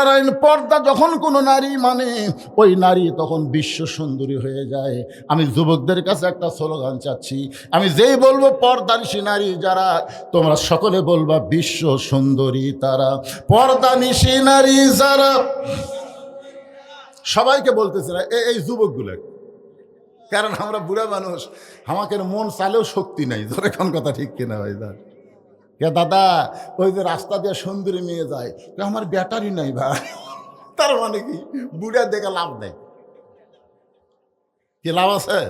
আল্লাহর আইন, পর্দা যখন কোনো নারী মানে ওই নারী তখন বিশ্ব সুন্দরী হয়ে যায়। আমি যুবকদের কাছে একটা স্লোগান চাচ্ছি, আমি যেই বলবো পর্দানিশী নারী যারা, তোমরা সকলে বলবা বিশ্ব সুন্দরী তারা। পর্দানিশী নারী যারা, সবাইকে বলতেছে না, এই যুবকগুলো, কারণ আমরা বুড়া মানুষ, আমাকে মন চালেও শক্তি নাই। ধরে কোন কথা ঠিক কিনা ভাই? কে দাদা, ওই যে রাস্তা দিয়ে সুন্দরী মেয়ে যায়, আমার ব্যাটারি নাই ভাই। তার মানে কি, বুড়া দেখে লাভ নেই, কি লাভ আছে?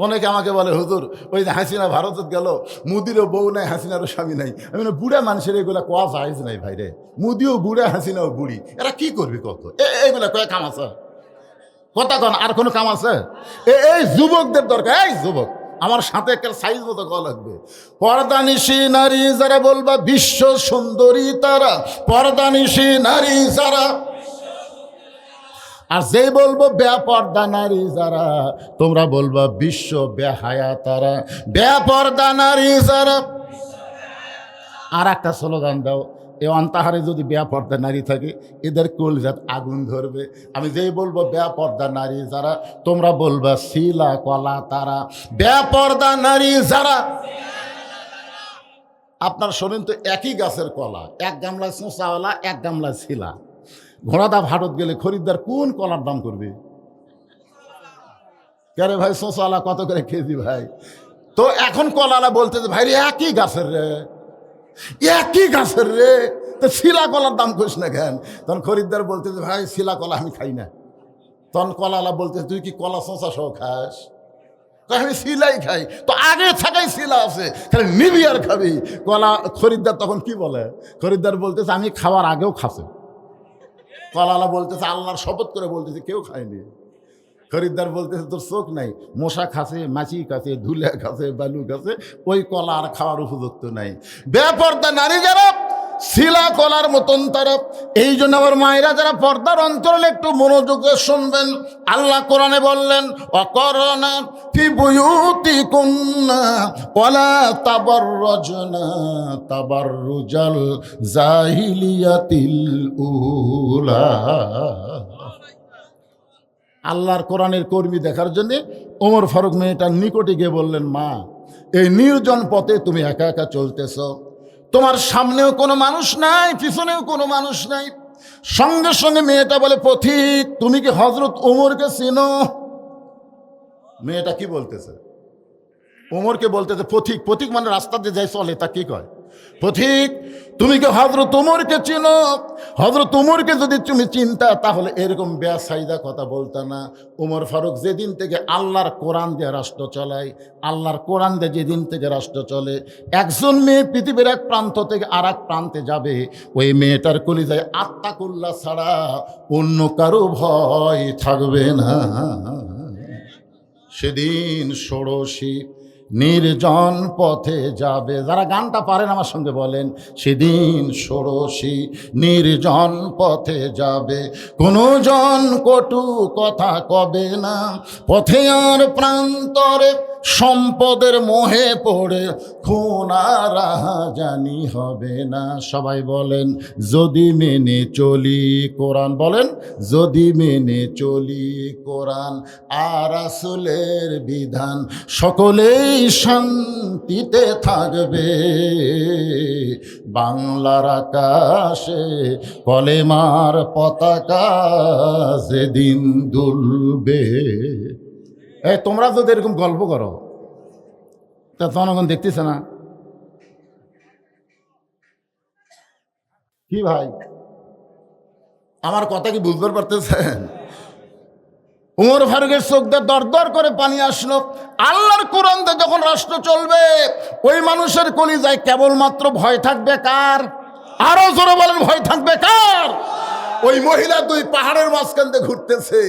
অনেকে আমাকে বলে হুজুর, ওই যে হাসিনা ভারতে গেল, মুদিরও বউ নাই, হাসিনারও স্বামী নাই। আমি না, বুড়া মানুষের এগুলা কোয়া চাইজ নাই ভাই রে। মুদিও বুড়া, হাসিনাও বুড়ি, এরা কি করবি কত? এইগুলা কয়ে কাম আছে? কথা কন, আর কোনো কাম আছে? এই যুবকদের দরকার। এই যুবক, আমার সাথে একটা সাইজ মতো কল লাগবে। পর্দানিশী নারী যারা, বলবা বিশ্ব সুন্দরী তারা। পর্দানিশী নারী যারা, আর যেই বলবো বেপর্দা নারী যারা, তোমরা বলবা বিশ্ব বেহায়া তারা। বেপর্দা নারী যারা। আর একটা স্লোগান দাও, এ অন্তাহারে যদি বেপর্দা নারী থাকে, এদের কলজাত আগুন ধরবে। আমি যেই বলবো বেপর্দা নারী যারা, তোমরা বলবা শিলা কলা তারা। বেপর্দা নারী যারা। আপনার শোনেন তো, একই গাছের কলা, এক গামলায় চোঁচাওয়ালা, এক গামলায় শিলা। ঘোড়াদা ভারত গেলে খরিদ্দার কোন কলার দাম করবে? কেরে ভাই, চোঁচাওয়ালা কত করে কেজি ভাই? তো এখন কলালা বলতেছে, ভাই রে একই গাছের রে, একই গাছের রে, তো শিলা কলার দাম করিস না কেন? তখন খরিদ্দার বলতেছে, ভাই শিলা কলা আমি খাই না। তখন কলালা বলতেছে, তুই কি কলা চোঁচা সহ খাস? আমি শিলাই খাই। তো আগে থাকাই শিলা আছে, খালি নিবি আর খাবি। কলা খরিদ্দার তখন কি বলে? খরিদ্দার বলতেছে, আমি খাওয়ার আগেও খাসে। কলালা বলতেছে, আল্লাহর শপথ করে বলতেছে, কেউ খায়নি। খরিদ্দার বলতেছে, তোর চোখ নাই, মশা খাসে, মাছি খাসে, ধুলে খাসে, বালু খাসে, ওই কলা আর খাওয়ার উপযুক্ত নাই। বেপর্দা নারী যারা, শিলা কলার মতন তারা। এই জন্য আমার মায়েরা যারা পর্দার অন্তরালে একটু মনোযোগে শুনবেন। আল্লাহ কোরআনে বললেন, অকরনা ফি বুয়ুতিকুন্না ওয়ালা তাবাররাজনা তাবাররুজাল জাহিলিয়াতিল উলা। আল্লাহর কোরআনের কর্মী দেখার জন্যে ওমর ফারুক মেয়েটার নিকটে গিয়ে বললেন, মা, এই নির্জন পথে তুমি একা একা চলতেছ, তোমার সামনেও কোনো মানুষ নাই, পিছনেও কোনো মানুষ নাই। সঙ্গে সঙ্গে মেয়েটা বলে, পথিক, তুমি কি হযরত ওমরকে চেনো? মেয়েটা কি বলতেছে? ওমরকে বলতেছে পথিক। পথিক মানে রাস্তা দিয়ে যাই চলে, তা কি কয়? পথিক, তুমি কি হযরত ওমরকে চিনো? হযরত ওমরকে যদি তুমি চিনতা, তাহলে এরকম বেসাইদা কথা বলতা না। ওমর ফারুক যেদিন থেকে আল্লাহর কোরআন দিয়ে রাষ্ট্র চালায়, আল্লাহর কোরআন দিয়ে যেদিন থেকে রাষ্ট্র চলে, একজন মেয়ে পৃথিবীর এক প্রান্ত থেকে আর এক প্রান্তে যাবে, ওই মেয়েটার কলিজায় আত্মাকুল্লাহ ছাড়া অন্য কারো ভয় থাকবে না। সেদিন ষোড়শী নির্জন পথে যাবে। যারা গানটা পারেন আমার সঙ্গে বলেন, সেদিন ষোড়শী নির্জন পথে যাবে, কোনো জন কটু কথা কবে না, পথে আর প্রান্তরে সম্পদের মোহে পড়ে খুন আর রাহাজানি হবে না। সবাই বলেন, যদি মেনে চলি কোরআন। বলেন, যদি মেনে চলি কোরআন আর রাসূলের বিধান, সকলেই শান্তিতে থাকবে। বাংলার আকাশে কলেমার পতাকা যেদিন দুলবে। তোমরা যদি এরকম গল্প করো, তা জনগণ দেখতেছে না কি ভাই? আমার কথা কি বুঝতে পারতেছেন? ওমর ফারুকের চোখ দিয়ে দর দর করে পানি আসলো। আল্লাহর কোরআন দিয়ে যখন রাষ্ট্র চলবে, ওই মানুষের কলিজায় কেবলমাত্র ভয় থাকবে কার? আরো জোরে বলেন, ভয় থাকবে কার? ওই মহিলা দুই পাহাড়ের মাঝখান দিয়ে ঘুরতেছে,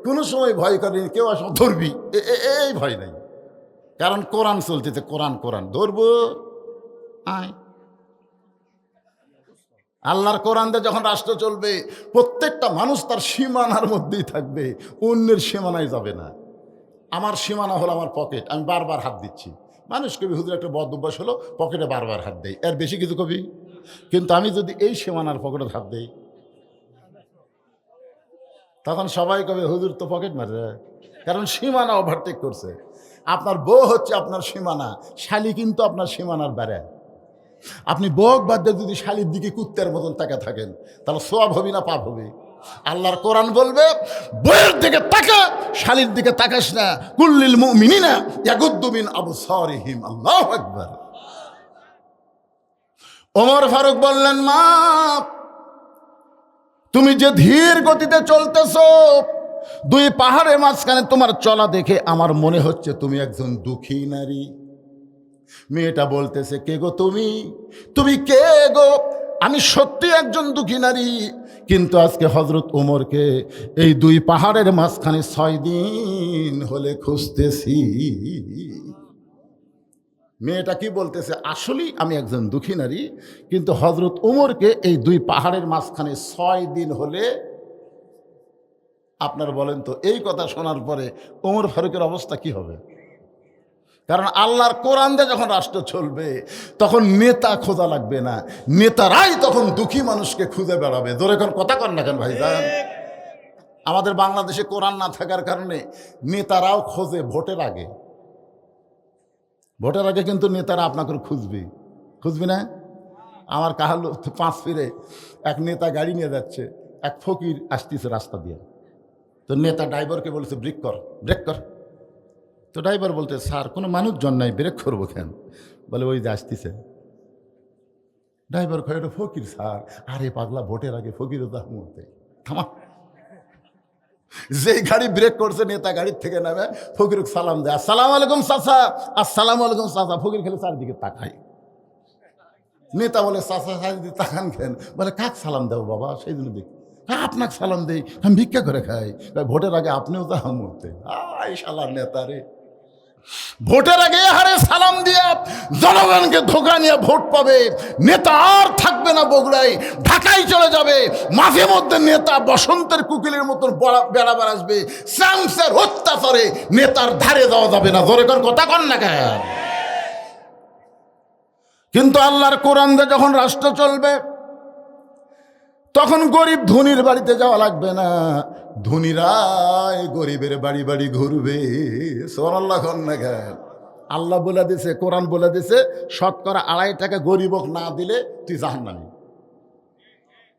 কোনো সময় ভয় করেনি, কেউ আসো ধরবি, এই ভয় নাই। কারণ কোরআন চলতেছে, কোরআন কোরআন ধরবো আয়। আল্লাহর কোরআন দিয়ে যখন রাষ্ট্র চলবে, প্রত্যেকটা মানুষ তার সীমানার মধ্যেই থাকবে, অন্যের সীমানায় যাবে না। আমার সীমানা হলো আমার পকেট, আমি বারবার হাত দিচ্ছি। মানুষ কবি হুজুর একটা বদ অভ্যাস হলো, পকেটে বারবার হাত দেয়, এর বেশি কিছু কবি। কিন্তু আমি যদি এই সীমানার পকেটে হাত দেই, তখন সবাই কবে হুজুর তো পকেট মারে, কারণ সীমানা ওভারটেক করছে। আপনার বউ হচ্ছে আপনার সীমানা, শালি কিন্তু আপনার সীমানার বাইরে। আপনি বউক বাদ দিয়ে যদি শালির দিকে কুত্তের মতন তাকে থাকেন, তাহলে সোয়াব হবি না পাপ হবে? আল্লাহর কোরআন বলবে বউয়ের দিকে তাকা, শালির দিকে তাকাস না। কুল্লিল মুমিনিনা ইয়াগুদ্দু মিন আবসারিহিম। আল্লাহু আকবার। ওমর ফারুক বললেন, মা তুমি যে ধীর গতিতে চলতেছো, দুই পাহাড়ের মাঝখানে তোমার চলা দেখে আমার মনে হচ্ছে তুমি একজন দুঃখী নারী। মেয়েটা বলতেছে, কে গো তুমি? তুমি কে গো? আমি সত্যি একজন দুঃখী নারী, কিন্তু আজকে হযরত ওমরকে এই দুই পাহাড়ের মাঝখানে 6 দিন হলে খুঁজতেছি। মেয়েটা কি বলতেছে? আসলেই আমি একজন দুঃখী নারী, কিন্তু হযরত ওমরকে এই দুই পাহাড়ের মাঝখানে 6 দিন হলে। আপনারা বলেন তো, এই কথা শোনার পরে ওমর ফারুকের অবস্থা কি হবে? কারণ আল্লাহর কোরআন দিয়ে যখন রাষ্ট্র চলবে, তখন নেতা খোঁজা লাগবে না, নেতারাই তখন দুঃখী মানুষকে খুঁজে বেড়াবে। জোরে কোন কথা কন না কেন ভাইজান? আমাদের বাংলাদেশে কোরআন না থাকার কারণে নেতারাও খোঁজে ভোটের আগে। ভোটের আগে কিন্তু নেতারা আপনাকে খুঁজবি না? আমার কাহালু 5 ফিরে এক নেতা গাড়ি নিয়ে যাচ্ছে, এক ফকির আসতেছে রাস্তা দিয়ে। তো নেতা ড্রাইভারকে বলেছে, ব্রেক কর। তো ড্রাইভার বলতে, স্যার কোনো মানুষজন নাই, ব্রেক করবো কেন? বলে, ওই যে আসতেছে। ড্রাইভার কয়, ফকির স্যার। আরে পাগলা, ভোটের আগে ফকিরও তার মুহূর্তে থামা। যেই গাড়ি ব্রেক করছে, নেতা গাড়ির থেকে নামে ফকির সালাম দেয়, আসসালামু আলাইকুম চাচা। আসসালামু আলাইকুম চাচা। ফকির খেলে চারদিকে তাকায়। নেতা বলে, চাচা চারিদিকে তাকান কেন? বলে, কাক সালাম দেবো বাবা? সেই জন্য দেখি আপনাকে সালাম দেই, আমি ভিক্ষা করে খাই। ভোটের আগে আপনিও তো মুহূর্তে শালার নেতা রে। ভোটের আগে হারে সালাম দিয়া জনগণকে ধোকা নিয়ে ভোট পাবে। নেতা আর থাকবে না বগুড়ায়, ঢাকায় চলে যাবে। মাঝে মধ্যে নেতা বসন্তের কুকিলের মতন বেড়াবার আসবে। চামচের অত্যাচারে নেতার ধারে যাওয়া যাবে না। জোরে কর কথা কন না কেন? কিন্তু আল্লাহর কোরআন দিয়ে যখন রাষ্ট্র চলবে, তখন গরিব ধনীর বাড়িতে যাওয়া লাগবে না, ধনীরাই গরিবের বাড়ি বাড়ি ঘুরবে। সুবহানাল্লাহ কন না কেন? আল্লাহ বলে দিছে, কোরআন বলে দিছে, শতকরা 2.5 টাকা গরিবক না দিলে তুই জাহান্নামী।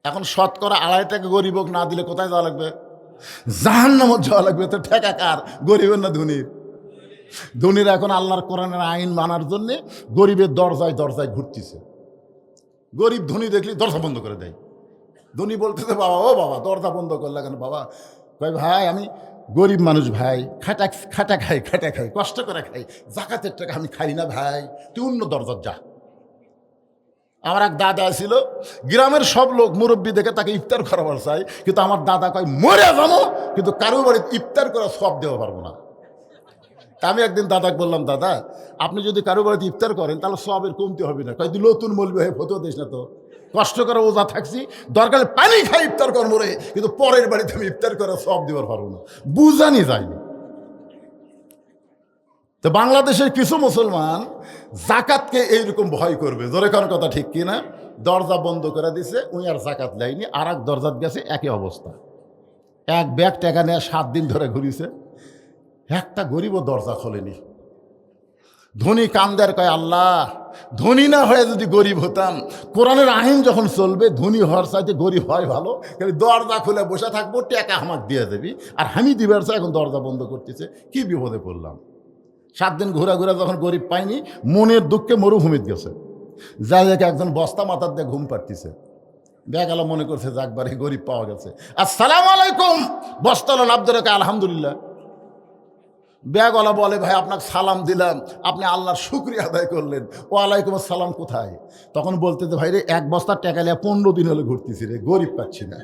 এখন শতকরা 2.5 টাকা গরিবক না দিলে কোথায় যাওয়া লাগবে? জাহান্নামে যাওয়া লাগবে। তো ঠেকা কার, গরিবের না ধনীর? ধনীরা এখন আল্লাহর কোরআনের আইন মানার জন্য গরিবের দরজায় দরজায় ঘুরতেছে। গরিব ধনী দেখলি দরজা বন্ধ করে দেয়। ধনী বলতেছে, বাবা ও বাবা, দরজা বন্ধ করলে কেন বাবা? ভাই ভাই, আমি গরিব মানুষ ভাই, খাটা খাই, কষ্ট করে খাই, জাকাতের টাকা আমি খাই না ভাই, তুই অন্য দরজার যা। আমার এক দাদা ছিল, গ্রামের সব লোক মুরব্বী দেখে তাকে ইফতার করাবার চাই, কিন্তু আমার দাদা কয়, মরে যাবো কিন্তু কারো বাড়িতে ইফতার করা সব দেওয়া পারবো না। তা আমি একদিন দাদাকে বললাম, দাদা আপনি যদি কারো বাড়িতে ইফতার করেন তাহলে সবের কমতি হবে না। কয়, তুই নতুন মৌলবি হয়ে ফতো দিস না তো, কষ্ট করে ওজা থাকছি, দরকার পানি খাই ইফতার কর মরে, কিন্তু পরের বাড়িতে আমি ইফতার করে সব দেওয়ার পারবো না। বুঝানি যায়নি। তো বাংলাদেশের কিছু মুসলমান জাকাতকে এইরকম ভয় করবে। জোরে কোন কথা ঠিক কিনা? দরজা বন্ধ করে দিছে, উনি আর জাকাত লাইনি, আর এক দরজাত গেছে, একই অবস্থা। এক ব্যাগ টাকা নিয়ে 7 দিন ধরে ঘুরিছে, একটা গরিবও দরজা খোলেনি। ধনী কান্দার কয়, আল্লাহ ধনী না হয়ে যদি গরিব হতাম, কোরআনের আইন যখন চলবে ধনী হওয়ার চাইতে গরিব হয় ভালো। দরজা খুলে বসে থাকবো, টাকা আমাকে দিয়ে দেবি, আর আমি দিবার চাই, এখন দরজা বন্ধ করতেছে, কি বিপদে পড়লাম। 7 দিন ঘোরা যখন গরিব পাইনি, মনের দুঃখে মরুভূমিতে গেছে। যাই হোক, একজন বস্তা মাথার দিয়ে ঘুম পাড়তেছে, বেগালা মনে করছে যাকবারে গরিব পাওয়া গেছে। আসসালামু আলাইকুম। বস্তালা লাভ ধরে, আলহামদুলিল্লাহ। ব্যাগওয়ালা বলে, ভাই আপনাকে সালাম দিলাম, আপনি আল্লাহর শুকরিয়া আদায় করলেন, ওয়ালাইকুম আসসালাম কোথায়? তখন বলতে, ভাই রে 1 বস্তার টাকা নিয়ে 15 দিন হলে ঘুরতেছি রে, গরিব পাচ্ছি না।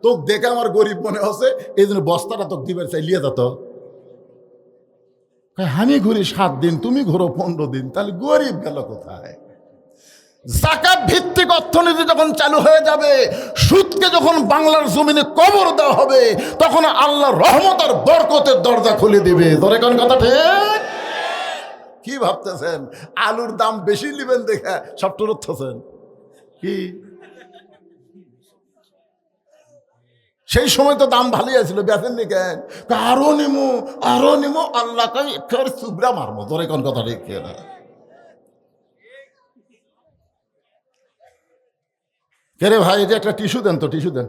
তোকে দেখে আমার গরিব মনে হচ্ছে, এই জন্য বস্তাটা তোকে দিবার চাই, লিয়ে যেত। আমি ঘুরি 7 দিন, তুমি ঘুরো 15 দিন, তাহলে গরিব গেল কোথায়? যাকাত ভিত্তিক অর্থনীতি যখন চালু হয়ে যাবে, সুদকে যখন বাংলার জমিনে কবর দেওয়া হবে, তখন আল্লাহর রহমত আর বরকতের দরজা খুলে দিবে। ধরে কোন কথা ঠিক? কি ভাবতেছেন আলুর দাম বেশি নেবেন দেখে সব টুরুচ্ছেন? কি সেই সময় তো দাম ভালোই আছিল, বেচেননি কেন? আরো নিমু আরো নিমু, আল্লাহ কাই একেবারে চুবড়া মারবো, তোর কোন কথা রেখে না। কে রে ভাই, এটা একটা টিস্যু দেন তো, টিস্যু দেন।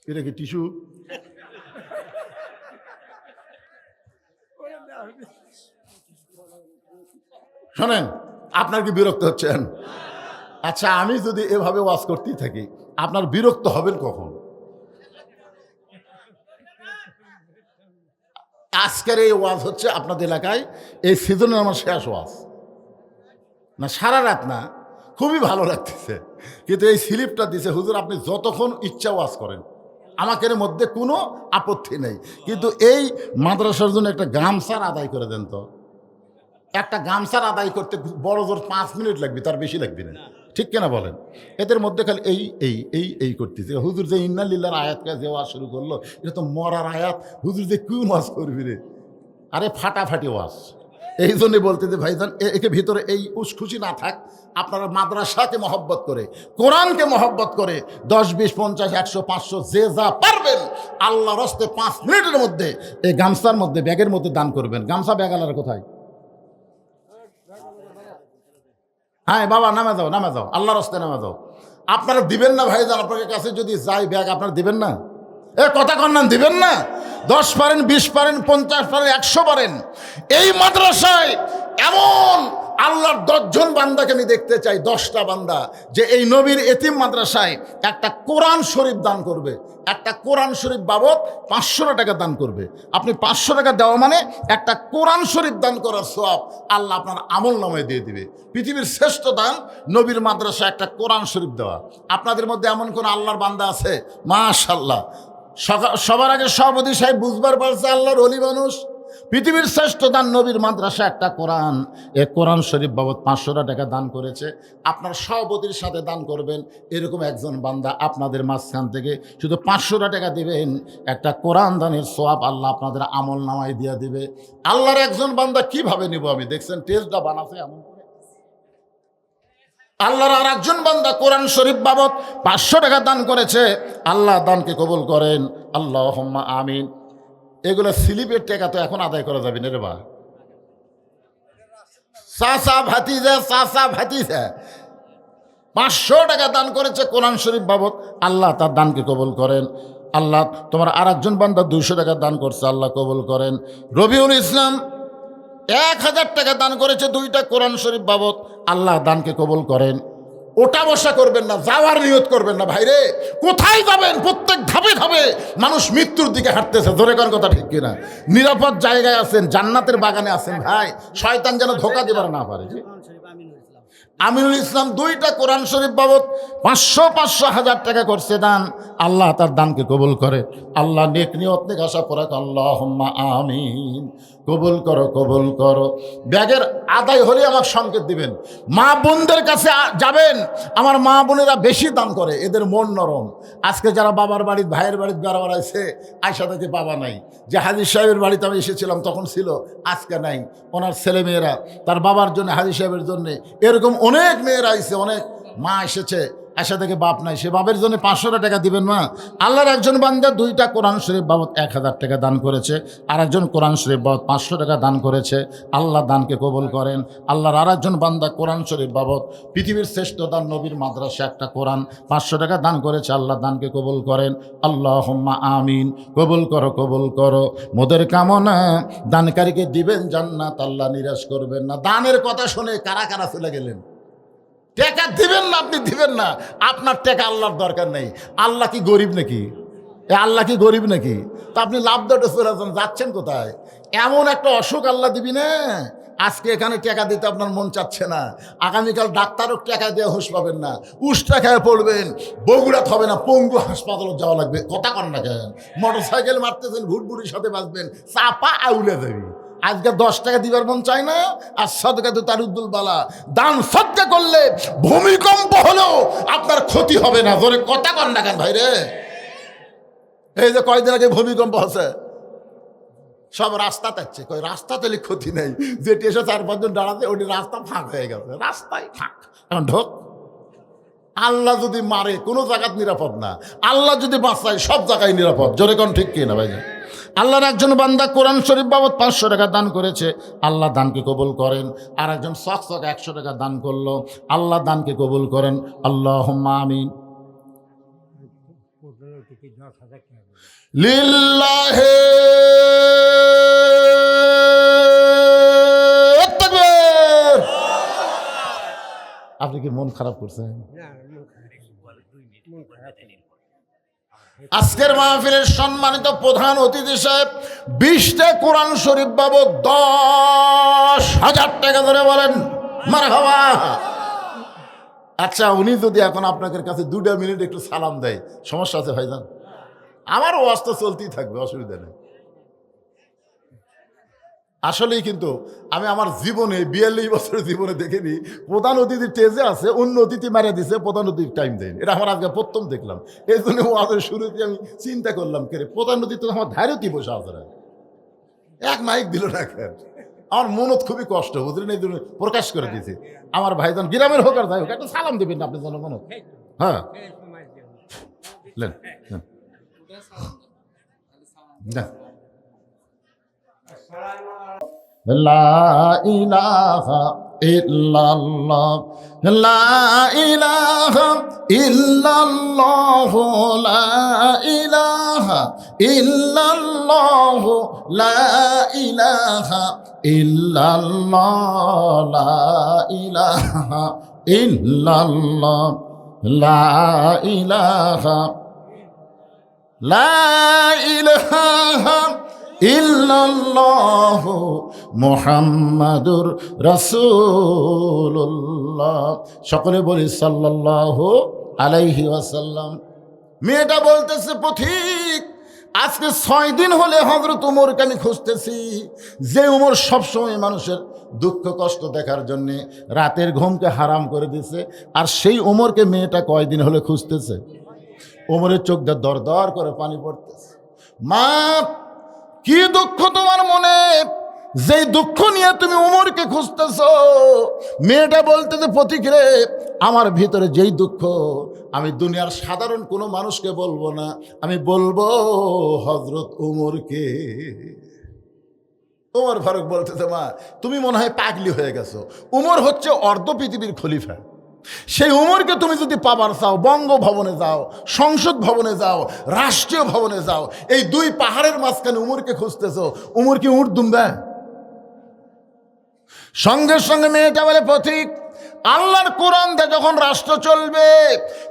এটা কি টিস্যু? শোনেন, আপনার কি বিরক্ত হচ্ছেন? আচ্ছা, আমি যদি এভাবে ওয়াজ করতেই থাকি, আপনার বিরক্ত হবেন কখন? আজকের এই ওয়াজ হচ্ছে আপনাদের এলাকায় এই সিজনের আমার শেষ ওয়াজ না, সারা রাত না, খুবই ভালো লাগতেছে। কিন্তু এই স্লিপটা দিছে, হুজুর আপনি যতক্ষণ ইচ্ছা ওয়াজ করেন, আমাকে এর মধ্যে কোনো আপত্তি নেই, কিন্তু এই মাদ্রাসার জন্য একটা গামছার আদায় করে দেন তো। একটা গামছার আদায় করতে বড় জোর 5 মিনিট লাগবে, তার বেশি লাগবে না, ঠিক কিনা বলেন? এদের মধ্যে খালি এই এই এই এই করতেছে। হুজুর যে ইন্নালিল্লাহর আয়াতকে যে ওয়াজ শুরু করলো, এটা তো মরার আয়াত, হুজুর যে কোন ওয়াজ করবি রে? আরে ফাটাফাটি ওয়াজ। এই জন্যে বলতে যে ভাইজান, একে ভিতরে এই উসখুশি না থাক, আপনারা মাদ্রাসাকে মহব্বত করে, কোরআনকে মহব্বত করে 10, 20, 50, 100, 500 যে যা পারবেন আল্লাহর হস্তে 5 মিনিটের মধ্যে এই গামছার মধ্যে, ব্যাগের মধ্যে দান করবেন। গামছা ব্যাগ আলার কোথায়? হ্যাঁ বাবা, নামে যাও, নামে যাও, আল্লাহর হস্তে নামে যাও। আপনারা দিবেন না ভাইজান? আপনার কাছে যদি যাই ব্যাগ, আপনারা দিবেন না? এ কথা কন্যান দিবেন না? 10 পারেন, 20 পারেন, 50 পারেন, 100 পারেন। এই মাদ্রাসায় এমন আল্লাহর 10 জন বান্দাকে আমি দেখতে চাই, 10টা বান্দা, যে এই নবীর এতিম মাদ্রাসায় একটা কোরআন শরীফ দান করবে। একটা কোরআন শরীফ বাবদ 500 টাকা দান করবে। আপনি 500 টাকা দেওয়া মানে একটা কোরআন শরীফ দান করার সওয়াব আল্লাহ আপনার আমল নামায় দিয়ে দিবে। পৃথিবীর শ্রেষ্ঠ দান নবীর মাদ্রাসায় একটা কোরআন শরীফ দেওয়া। আপনাদের মধ্যে এমন কোন আল্লাহর বান্দা আছে? মাশাআল্লাহ। সবার আগে সভাপতি সাহেব বুঝবার পারছে আল্লাহর ওলি মানুষ। পৃথিবীর শ্রেষ্ঠ দান নবীর মাদ্রাসা একটা কোরআন, এ কোরআন শরীফ বাবদ 500 টাকা দান করেছে। আপনার সভাপতির সাথে দান করবেন, এরকম একজন বান্দা আপনাদের মাঝখান থেকে শুধু 500 টাকা দিবেন, একটা কোরআন দানের সওয়াব আল্লাহ আপনাদের আমল নামায় দিয়ে দিবে। আল্লাহর একজন বান্দা কিভাবে নিব আমি, দেখছেন টেস্টটা বানাছে এমন করে। আল্লাহর আর একজন বান্দা কোরআন শরীফ বাবদ 500 টাকা দান করেছে। আল্লাহ দানকে কবুল করেন, আল্লাহুম্মা আমিন। এগুলো স্লিপের টাকা তো এখন আদায় করা যাবে না রে বা। চাচা ভাতিজা, চাচা ভাতিজা 500 টাকা দান করেছে কোরআন শরীফ বাবদ, আল্লাহ তার দানকে কবুল করেন। আল্লাহ তোমার আর একজন বান্দা 200 টাকা দান করছে, আল্লাহ কবুল করেন। রবিউল ইসলাম 1000 টাকা দান করেছে 2টা কোরআন শরীফ বাবদ, আল্লাহ দানকে কবুল করেন। ওটা বসা করবেন না, যাওয়ার নিয়ত করবেন না। ভাইরে কোথায় যাবেন? প্রত্যেক ধাপে ধাপে মানুষ মৃত্যুর দিকে হাঁটতেছে, ধরে কোন কথা ঠিক কিনা? নিরাপদ জায়গায় আছেন, জান্নাতের বাগানে আছেন ভাই, শয়তান যেন ধোকা দিবার না পারে। আমিনুল ইসলাম 2টা কোরআন শরীফ বাবদ 500, 1000 টাকা করছে দান, আল্লাহ তার দানকে কবুল করে। আল্লাহ নেক নিয়ত নেক আশা পড়া, আল্লাহুম্মা আমিন। কবুল করো, কবুল করো। ব্যাগের আদায় হলে আমাকে সংকেত দিবেন। মা বোনদের কাছে যাবেন, আমার মা বোনেরা বেশি দান করে, এদের মন নরম। আজকে যারা বাবার বাড়ির, ভাইয়ের বাড়িতে বেড়াবার আছে, আয়সা থেকে বাবা নাই। যে হাজির সাহেবের বাড়িতে আমি এসেছিলাম তখন ছিল, আজকে নাই। ওনার ছেলে মেয়েরা তার বাবার জন্য, হাজির সাহেবের জন্য, এরকম অনেক মেয়েরা আইছে, অনেক মা এসেছে, আশা থেকে বাপ নাই, সে বাপের জন্য 500 টাকা দিবেন মা। আল্লাহর একজন বান্দা 2টা কোরআন শরীফ বাবদ 1000 টাকা দান করেছে, আর একজন কোরআন শরীফ বাবদ 500 টাকা দান করেছে, আল্লাহ দানকে কবুল করেন। আল্লাহর আর একজন বান্দা কোরআন শরীফ বাবদ পৃথিবীর শ্রেষ্ঠ দান নবীর মাদ্রাসা একটা কোরআন 500 টাকা দান করেছে, আল্লাহ দানকে কবুল করেন। আল্লাহুম্মা আমিন। কবুল করো, কবুল করো। মোদের কামনা দানকারীকে দিবেন জান্নাত, আল্লাহ নিরাশ করবেন না। দানের কথা শুনে কারা কারা চলে গেলেন? টাকা দিবেন না, আপনি দিবেন না, আপনার টাকা আল্লাহর দরকার নেই। আল্লাহ কি গরিব নাকি? আল্লাহ কি গরিব নাকি? তা আপনি লাভ দৌড়ে চলে যাচ্ছেন কোথায়? এমন একটা অসুখ আল্লাহ দিবি না, আজকে এখানে টাকা দিতে আপনার মন চাচ্ছে না, আগামীকাল ডাক্তারও টাকা দিয়ে হুঁশ পাবেন না, উষ্টা খেয়ে পড়বেন, বগুড়াত হবে না, পঙ্গু হাসপাতালে যাওয়া লাগবে। কথা কন না কেন? মোটর সাইকেল মারতেছেন, ভুটভুটির সাথে বাঁচবেন, চাপা আউলে দেবি। আজকে 10 টাকা দিবার মন চায় না, আর সদকা তো তার উদ্দুল বালা। দান সদকা করলে ভূমিকম্প হলেও আপনার ক্ষতি হবে না। ধরে কথা কন না কেন ভাই রে? এই যে কয়দিন আগে ভূমিকম্প হচ্ছে, সব রাস্তা থাকছে, কই রাস্তা তেলে ক্ষতি নেই, যেটি এসে 4-5 জন দাঁড়াতে ওটি রাস্তা ফাঁক হয়ে গেছে, রাস্তায় ফাঁক। এখন ঢোক আল্লাহ যদি মারে কোনো জায়গাত নিরাপদ না, আল্লাহ যদি বাঁচায় সব জায়গায় নিরাপদ। জোরে কোন ঠিক কি না ভাই? আল্লাহর একজন বান্দা কোরআন শরীফ বাবদ 500 টাকা দান করেছে, আল্লাহ দানকে কবুল করেন। আর একজন চকচক 100 টাকা দান করলো, আল্লাহ দানকে কবুল করেন। আল্লাহুম্মা আমিন। লিল্লাহি তাকবীর। আপনি কি মন খারাপ করছেন? আজকের মাহফিলের সম্মানিত প্রধান অতিথি সাহেব 20টা কোরআন শরীফ বাবদ 10,000 টাকা ধরে বলেন মারহাবা। আচ্ছা, উনি যদি এখন আপনাদের কাছে 2 মিনিট একটু সালাম দেয়, সমস্যা আছে ভাইজান? আমার ওয়াজ তো চলতেই থাকবে, অসুবিধা নেই। আসলেই কিন্তু আমি আমার জীবনে 42 বছরের জীবনে দেখিনি প্রধান অতিথি টেজে আছে, অন্য অতিথি মারা দিছে, প্রধান অতিথি টাইম দেয়নি। এটা আমার আজকে প্রথম দেখলাম। এই জন্য ওয়াজের শুরুতে আমি চিন্তা করলাম, কে প্রধান অতিথি তো আমার ধারেতি বসে আছে, এক মাইক দিল না কেন? আমার মনত খুবই কষ্ট, বুঝলেন? এই জন্য প্রকাশ করে দিয়েছে। আমার ভাইজান গ্রামের হোক আর যাই হোক, একটা সালাম দেবেন না আপনি জনগণ? হ্যাঁ, না লা ইলাহা ইল্লাল্লাহ, লা ইলাহা ইল্লাল্লাহ, লা ইলাহা ইল্লাল্লাহ, লা ইলাহা ইল্লাল্লাহ, লা ইলাহা ইল্লাল্লাহ, লা ইলাহা, লা ইলাহা ইল্লাল্লাহ মুহাম্মাদুর রাসূলুল্লাহ। সকলে বলি সাল্লাল্লাহু আলাইহি ওয়াসাল্লাম। মেয়েটা বলতেছে, পথিক আজকে 6 দিন হলে হযরত ওমরকে আমি খুঁজতেছি, যে ওমর সবসময় মানুষের দুঃখ কষ্ট দেখার জন্যে রাতের ঘুমকে হারাম করে দিছে, আর সেই ওমরকে মেয়েটা কয়দিন হলে খুঁজতেছে। ওমরের চোখ দিয়ে দর দর করে পানি পড়তেছে। মা, কি দুঃখ তোমার মনে, যেই দুঃখ নিয়ে তুমি ওমরকে খুঁজতেছ? মেয়েটা বলতেছে, পথিক রে, আমার ভিতরে যেই দুঃখ, আমি দুনিয়ার সাধারণ কোনো মানুষকে বলবো না, আমি বলবো হযরত ওমরকে। ওমর ফারুক বলতেছে, মা তুমি মনে হয় পাগলি হয়ে গেছো। ওমর হচ্ছে অর্ধ পৃথিবীর খলিফা। সেই উমরকে তুমি যদি পাবার চাও, বঙ্গভবনে যাও, সংসদ ভবনে যাও, রাষ্ট্রীয় ভবনে যাও, এই 2 পাহাড়ের মাঝখানে উমরকে খুঁজতেছো, উমর কি উঠ দুমবে? সঙ্গে সঙ্গে মেয়েটা বলে, পথিক আল্লাহর কোরআন দিয়ে যখন রাষ্ট্র চলবে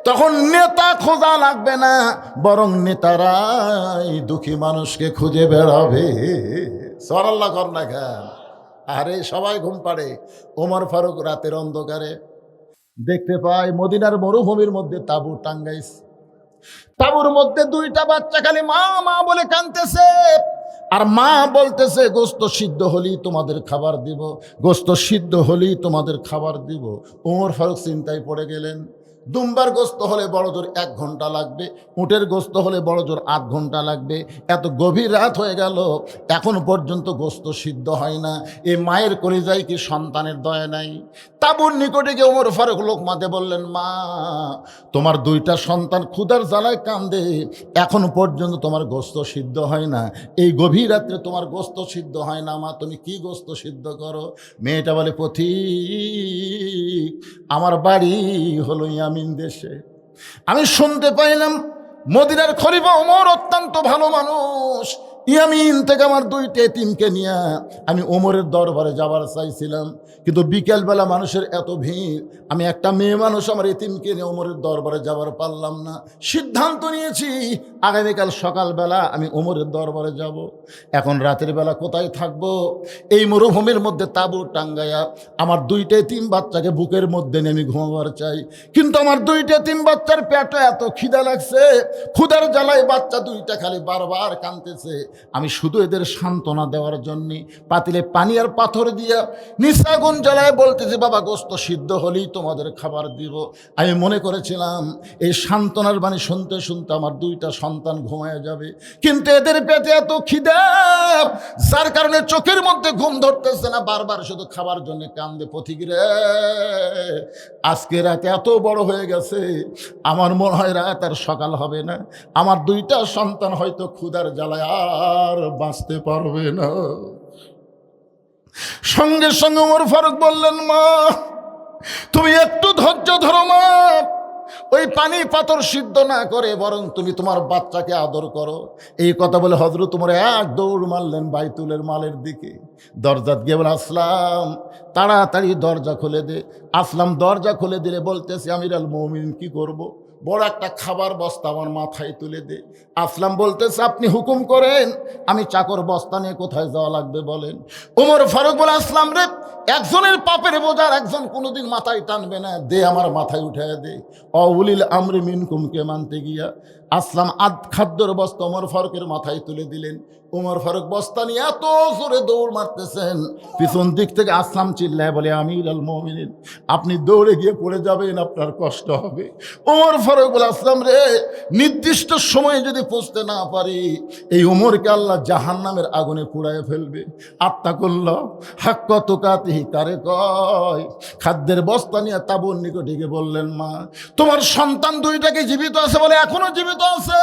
তখন নেতা খোঁজা লাগবে না, বরং নেতারাই দুঃখী মানুষকে খুঁজে বেড়াবে। সুবহানাল্লাহ কর না কেন? আরে সবাই ঘুম পাড়ে। ওমর ফারুক রাতের অন্ধকারে দেখতে পায় মদিনার মরুভূমির মধ্যে তাঁবু টাঙ্গাইছে। তাঁবুর মধ্যে 2টা বাচ্চা খালি মা মা বলে কাঁদতেছে, আর মা বলতেছে, গোস্ত সিদ্ধ হলেই তোমাদের খাবার দিব, গোস্ত সিদ্ধ হলেই তোমাদের খাবার দিব। ওমর ফারুক চিন্তায় পড়ে গেলেন। দুম্বার গোস্ত হলে বড় জোর 1 ঘন্টা লাগবে, উটের গোস্ত হলে বড় জোর 8 ঘন্টা লাগবে। এত গভীর রাত হয়ে গেল, এখন পর্যন্ত গোস্ত সিদ্ধ হয় না। এই মায়ের কলিজায় কি সন্তানের দয়া নাই? তাঁবুর নিকটে গিয়ে ওমর ফারুক লোকমাতে বললেন, মা তোমার 2টা সন্তান ক্ষুধার জ্বালায় কান্দে, এখন পর্যন্ত তোমার গোস্ত সিদ্ধ হয় না, এই গভীর রাত্রে তোমার গোস্ত সিদ্ধ হয় না, মা তুমি কি গোস্ত সিদ্ধ করো? মেয়েটা বলে, পথিক আমার বাড়ি হলো ইয়ামিন দেশে, আমি শুনতে পাইলাম মদিনার খলিফা ওমর অত্যন্ত ভালো মানুষ, ইয়ামিন থেকে আমার 2টা এতিমকে নিয়ে আমি ওমরের দরবারে যাবার চাইছিলাম, কিন্তু বিকেলবেলা মানুষের এত ভিড়, আমি একটা মেয়ে মানুষ আমার এতিমকে নিয়ে ওমরের দরবারে যাবার পারলাম না। সিদ্ধান্ত নিয়েছি আগামীকাল সকালবেলা আমি ওমরের দরবারে যাব। এখন রাতের বেলা কোথায় থাকবো? এই মরুভূমির মধ্যে তাঁবু টাঙ্গাইয়া আমার 2টা এতিম বাচ্চাকে বুকের মধ্যে নিয়ে আমি ঘুমাবার চাই, কিন্তু আমার 2টা এতিম বাচ্চার পেটে এত খিদা লাগছে, ক্ষুধার জ্বালায় বাচ্চা 2টা খালি বারবার কাঁদতেছে। আমি শুধু এদের সান্ত্বনা দেওয়ার জন্যে পাতিলে পানি আর পাথর দিয়া নিশাগুন জ্বালায় বলতেছি, বাবা গোস্ত সিদ্ধ হলেই তোমাদের খাবার দিব। আমি মনে করেছিলাম এই সান্ত্বনার বাণী শুনতে শুনতে আমার দুইটা সন্তান ঘুমায় যাবে, কিন্তু এদের পেটে এত খিদা যার কারণে চোখের মধ্যে ঘুম ধরতেছে না, বারবার শুধু খাবার জন্য কান্দে। পথিক রে, আজকে রাত এত বড় হয়ে গেছে, আমার মনে হয় রাত আর সকাল হবে না। আমার দুইটা সন্তান হয়তো ক্ষুধার জ্বালায় আর বাঁচতে পারবে না। সঙ্গে সঙ্গে ওমর ফারুক বললেন, মা তুমি একটু ধৈর্য ধরো মা, ওই পানি পাথর সিদ্ধ না করে বরং তুমি তোমার বাচ্চাকে আদর করো। এই কথা বলে হযরত ওমর এক দৌড় মারলেন বাইতুলের মালের দিকে। দরজাত গিয়ে বলে, আসলাম তাড়াতাড়ি দরজা খুলে দে। আসলাম দরজা খুলে দিলে বলতেছে, আমিরুল মুমিনিন কি করব? বড় একটা খাবার বস্তা আমার মাথায় তুলে দে। আসলাম বলতেছে, আপনি হুকুম করেন, আমি চাকর বস্তা নিয়ে কোথায় যাওয়া লাগবে বলেন। ওমর ফারুক বলে, আসলাম রে, একজনের পাপের বোঝার একজন কোনোদিন মাথায় টানবে না, দে আমার মাথায় উঠায় দে। অউলিল আমরি মিনকুমকে মানতে গিয়া আসলাম খাদ্যর বস্তা ওমর ফারুকের মাথায় তুলে দিলেন। ওমর ফারুক বস্তা নিয়ে এত জোরে দৌড় মারতেছেন, পিছন দিক থেকে আসলাম চিল্লায় বলে, আমিরুল মুমিনিন আপনি দৌড়ে গিয়ে পড়ে যাবেন, আপনার কষ্ট হবে। ওমর ফারুক বলে, আসলাম রে, নির্দিষ্ট সময়ে যদি পৌঁছতে না পারি এই উমরকে আল্লাহ জাহান্নামের আগুনে পুড়ায় ফেলবে। আত্মা করল হাক্ক তুকাতিহি কারে কয়। খাদ্যের বস্তা নিয়ে তাবুর নিকটে গিয়ে বললেন, মা তোমার সন্তান দুইটাকে জীবিত আছে বলে এখনো জীবিত আছে,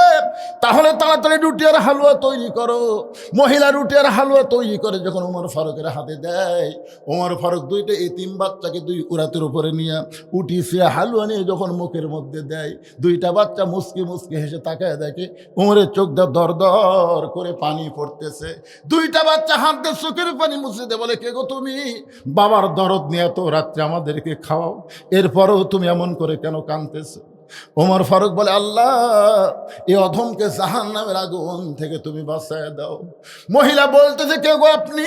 তাহলে তাড়াতাড়ি রুটি আর হালুয়া তৈরি করো। মহিলা রুটি আর হালুয়া তৈরি করে যখন ওমর ফারুকের হাতে দেয়, ওমর ফারুক দুইটা এতিম বাচ্চাকে দুই উরাতের উপরে নিয়ে উঠিয়ে হালুয়া নিয়ে যখন মুখের মধ্যে দেয়, দুইটা বাচ্চা মুসকি মুসকি হেসে তাকায় দেখে ওমরের চোখ দিয়ে দর দর করে পানি পড়তেছে। দুইটা বাচ্চা হাত দিয়ে চোখের পানি মুছে দে, বলে, কে গো তুমি? বাবার দরদ নিয়ে তো রাত্রে আমাদেরকে খাওয়াও, এরপরেও তুমি এমন করে কেন কাঁদতেছো? ওমর ফারুক বলে, আল্লাহ এই অধমকে জাহান্নামের আগুন থেকে তুমি বাঁচায় দাও। মহিলা বলতেছে, কে গো আপনি?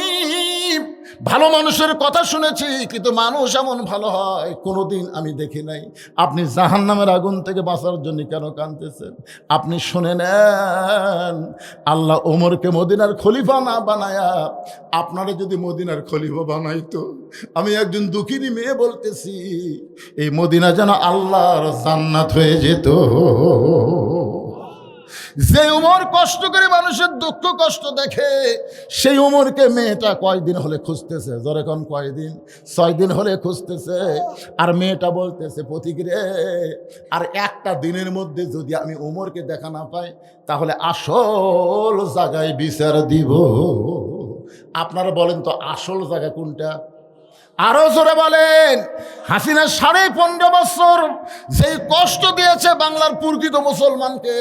ভালো মানুষের কথা শুনেছি, কিন্তু মানুষ এমন ভালো হয় কোনোদিন আমি দেখি নাই। আপনি জাহান্নামের আগুন থেকে বাঁচার জন্য কেন কাঁদতেছেন? আপনি শুনে নেন, আল্লাহ ওমরকে মদিনার খলিফা না বানায়া আপনারা যদি মদিনার খলিফা বানাইতো, আমি একজন দুঃখিনী মেয়ে বলতেছি, এই মদিনা যেন আল্লাহর জান্নাত হয়ে যেত। যে উমর কষ্ট করে মানুষের দুঃখ কষ্ট দেখে, সেই উমরকে মেয়েটা কয়দিন হলে খুঁজতেছে, জোরে কোন কয়দিন? 6 দিন হলে খুঁজতেছে। আর মেয়েটা বলতেছে, পথিক রে, আর একটা দিনের মধ্যে যদি আমি উমরকে দেখা না পাই তাহলে আসল জায়গায় বিচার দিব। আপনারা বলেন তো আসল জায়গা কোনটা? আরো জোরে বলেন। হাসিনা 15.5 বছর যেই কষ্ট দিয়েছে বাংলার প্রকৃত মুসলমানকে,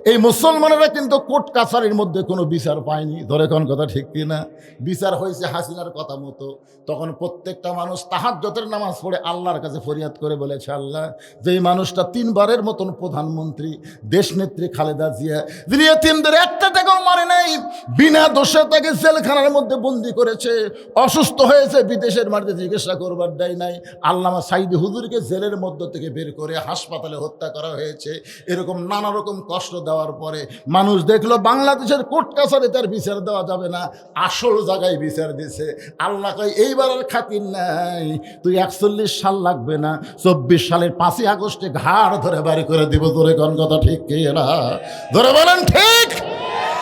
এই মুসলমানেরা কিন্তু কোর্ট কাছারির মধ্যে কোনো বিচার পায়নি। ধরে কোন কথা ঠিক কিনা? বিচার হয়েছে হাসিনার কথা মতো। তখন প্রত্যেকটা মানুষ তাহাজ্জুদের নামাজ পড়ে আল্লাহর কাছে ফরিয়াদ করে বলেছে, আল্লাহ, যেই মানুষটা 3 বারের মতন প্রধানমন্ত্রী, দেশনেত্রী খালেদা জিয়া, যিনি এতিমদের একটা টাকাও মারে নাই, বিনা দোষে তাকে জেলখানার মধ্যে বন্দি করেছে, অসুস্থ হয়েছে বিদেশের মাটিতে চিকিৎসা করবার দেয় নাই, আল্লামা সাইদি হুজুরকে জেলের মধ্য থেকে বের করে হাসপাতালে হত্যা করা হয়েছে, এরকম নানা রকম কষ্ট দেওয়ার পরে মানুষ দেখলো বাংলাদেশের কোর্ট কাছারি তার বিচার দেওয়া যাবে না, আসল জায়গায় বিচার দিছে। আল্লাহ কয়, এইবার আর খাতির নাই, তুই 41 সাল লাগবে না, 24 সালের 5ই আগস্টে ঘাড় ধরে বাড়ি করে দিব। তোরে কোন কথা ঠিক কি না? ধরে বলেন ঠিক।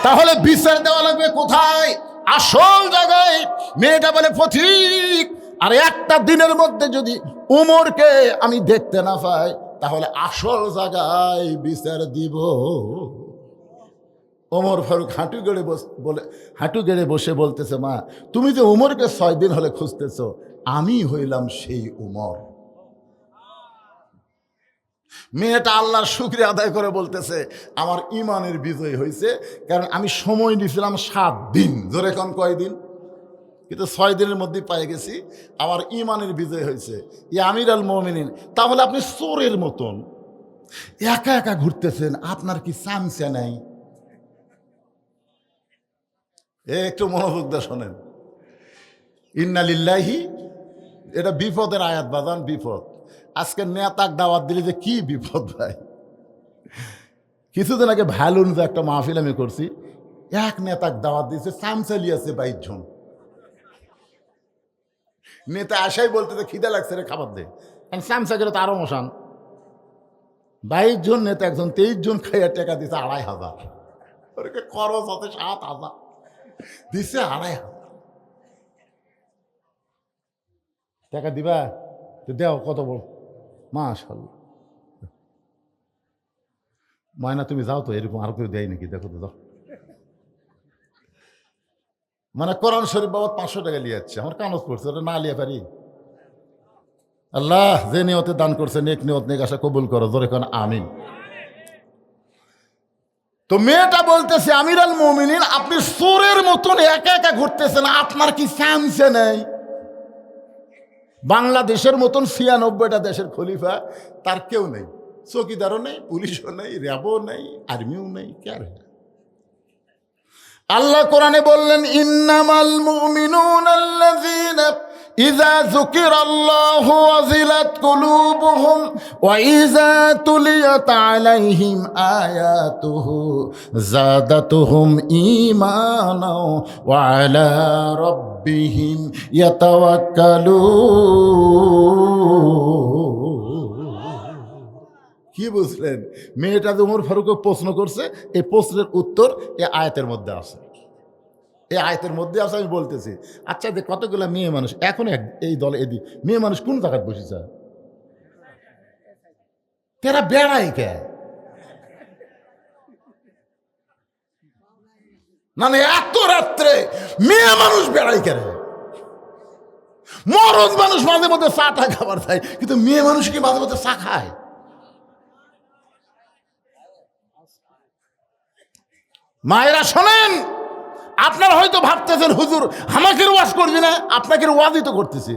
তাহলে বিচার দেওয়া লাগবে কোথায়? আসল জায়গায়। মেয়েটা বলে, পথিক, আর একটা দিনের মধ্যে যদি উমরকে আমি দেখতে না পাই তাহলে আসল জায়গায় বিচার দিব। ওমর ফারুক হাঁটু গেড়ে বসে বলতেছে, মা তুমি যে উমরকে 6 দিন হলে খুঁজতেছ, আমি হইলাম সেই উমর। মেয়েটা আল্লাহর শুকরিয়া আদায় করে বলতেছে, আমার ইমানের বিজয় হয়েছে, কারণ আমি সময় নিয়েছিলাম 7 দিন। জোরে কোন কয়দিন? কিন্তু 6 দিনের মধ্যে পেয়ে গেছি, আমার ইমানের বিজয় হয়েছে। আমিরুল মুমিনিন, তাহলে আপনি চোরের মতন একা একা ঘুরতেছেন, আপনার কি চামচা নাই? একটু মনোযোগ দিয়ে শোনেন। ইন্না লিল্লাহি, এটা বিপদের আয়াত বাজান, বিপদ। আজকে নেতাক দাওয়াত দিলে যে কি বিপদ ভাই। কিছুদিন আগে ভ্যালুন যে একটা মাহফিল আমি করছি, এক নেতাকে দাওয়াত দিয়েছে, চামচালিয়েছে 22 জন। নেতা আসাই বলতে খিদে লাগছে রে, খাবার দে। চামচা গেলে তো আরো মশান। 22 জন নেতা, একজন 23 জন খাইয়া টাকা দিছে 2500। ওরকে খরচ হতে 7000 দিছে, 2500 টাকা দিবা তো দেও। কত বড় মাশাআল্লাহ। ময়না তুমি যাও তো, এরকম আর কেউ দেয় নাকি দেখো তো, যাও। মানে কোরআন শরীফ বাবদ 500 টাকা লিয়ে যাচ্ছে, আমার কানজ পড়ছে, ওটা না লিয়ে পারি। আল্লাহ যে নিয়তে দান করছে, নেক নিয়ত নেক আশা কবুল করো, জোরে কোন আমিন। তো মেয়েটা বলতেছে, আমির আল মুমিনিন, আপনি চোরের মতন একা একা ঘুরতেছেন, আপনার কি চান্সে নেই? বাংলাদেশের মতন 96টা দেশের খলিফা, তার কেউ নেই, চৌকিদারও নেই, পুলিশও নেই, র্যাবও নেই, আর্মিও নেই, কে? আল্লাহ কোরআনে বললেন, ইন্নামাল মুমিনুনাল্লাযীনা ইযা যুকিরাল্লাহু ওয়াজিলাত কুলুবুহুম ওয়া ইযা তুলিয়াত আলাইহিম আয়াতুহু যাদাতুহুম ঈমানাও ওয়া আলা রাব্বিহিম ইয়াতাওয়াক্কালুন। কি বুঝলেন? মেয়েটা যে ওমর ফারুককে প্রশ্ন করছে, এই প্রশ্নের উত্তর এই আয়াতের মধ্যে আছে। এই আয়াতের মধ্যে আছে, আমি বলতেছি। আচ্ছা, যে কতগুলো মেয়ে মানুষ এখন এই দলে, এদিক মেয়ে মানুষ কোন জায়গায় বসেছে? তারা বেড়াই কে? মানে এত রাত্রে মেয়ে মানুষ বেড়াই কেন? মরদ মানুষ মাঝে মধ্যে চাটা খাবার খায়, কিন্তু মেয়ে মানুষ কি মাঝে মধ্যে চা খায়? মায়েরা শোনেন, আপনারা হয়তো ভাবতেছেন হুজুর আমাকে ওয়াজ করবি না, আপনাকে ওয়াজই তো করতেছি।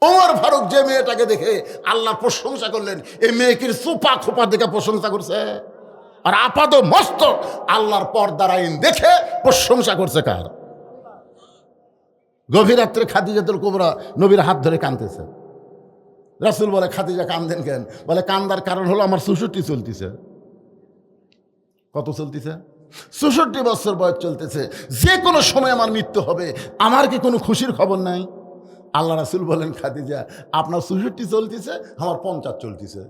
ওমর ফারুক যে মেয়েটাকে দেখে আল্লাহ প্রশংসা করলেন, এই মেয়েকে সুপা খোপা দেখে প্রশংসা করছে, আর আপাত মস্তক আল্লাহর পর্দার আইন দেখে প্রশংসা করছে কার? গভীর রাত্রে খাদিজাতুল কুবরা নবীর হাত ধরে কাঁদতেছে। রাসূল বলে, খাদিজা কান্দেন কেন? বলে, কান্দার কারণ হলো আমার 64 চলতেছে। কত চলতেছে? 64 বছর বয়স চলতেছে, যে কোনো সময় আমার মৃত্যু হবে, আমার কি কোনো খুশির খবর নাই? আল্লাহ রাসূল বলেন, খাদিজা আপনার 64 চলতেছে, আমার 50 চলতেছে।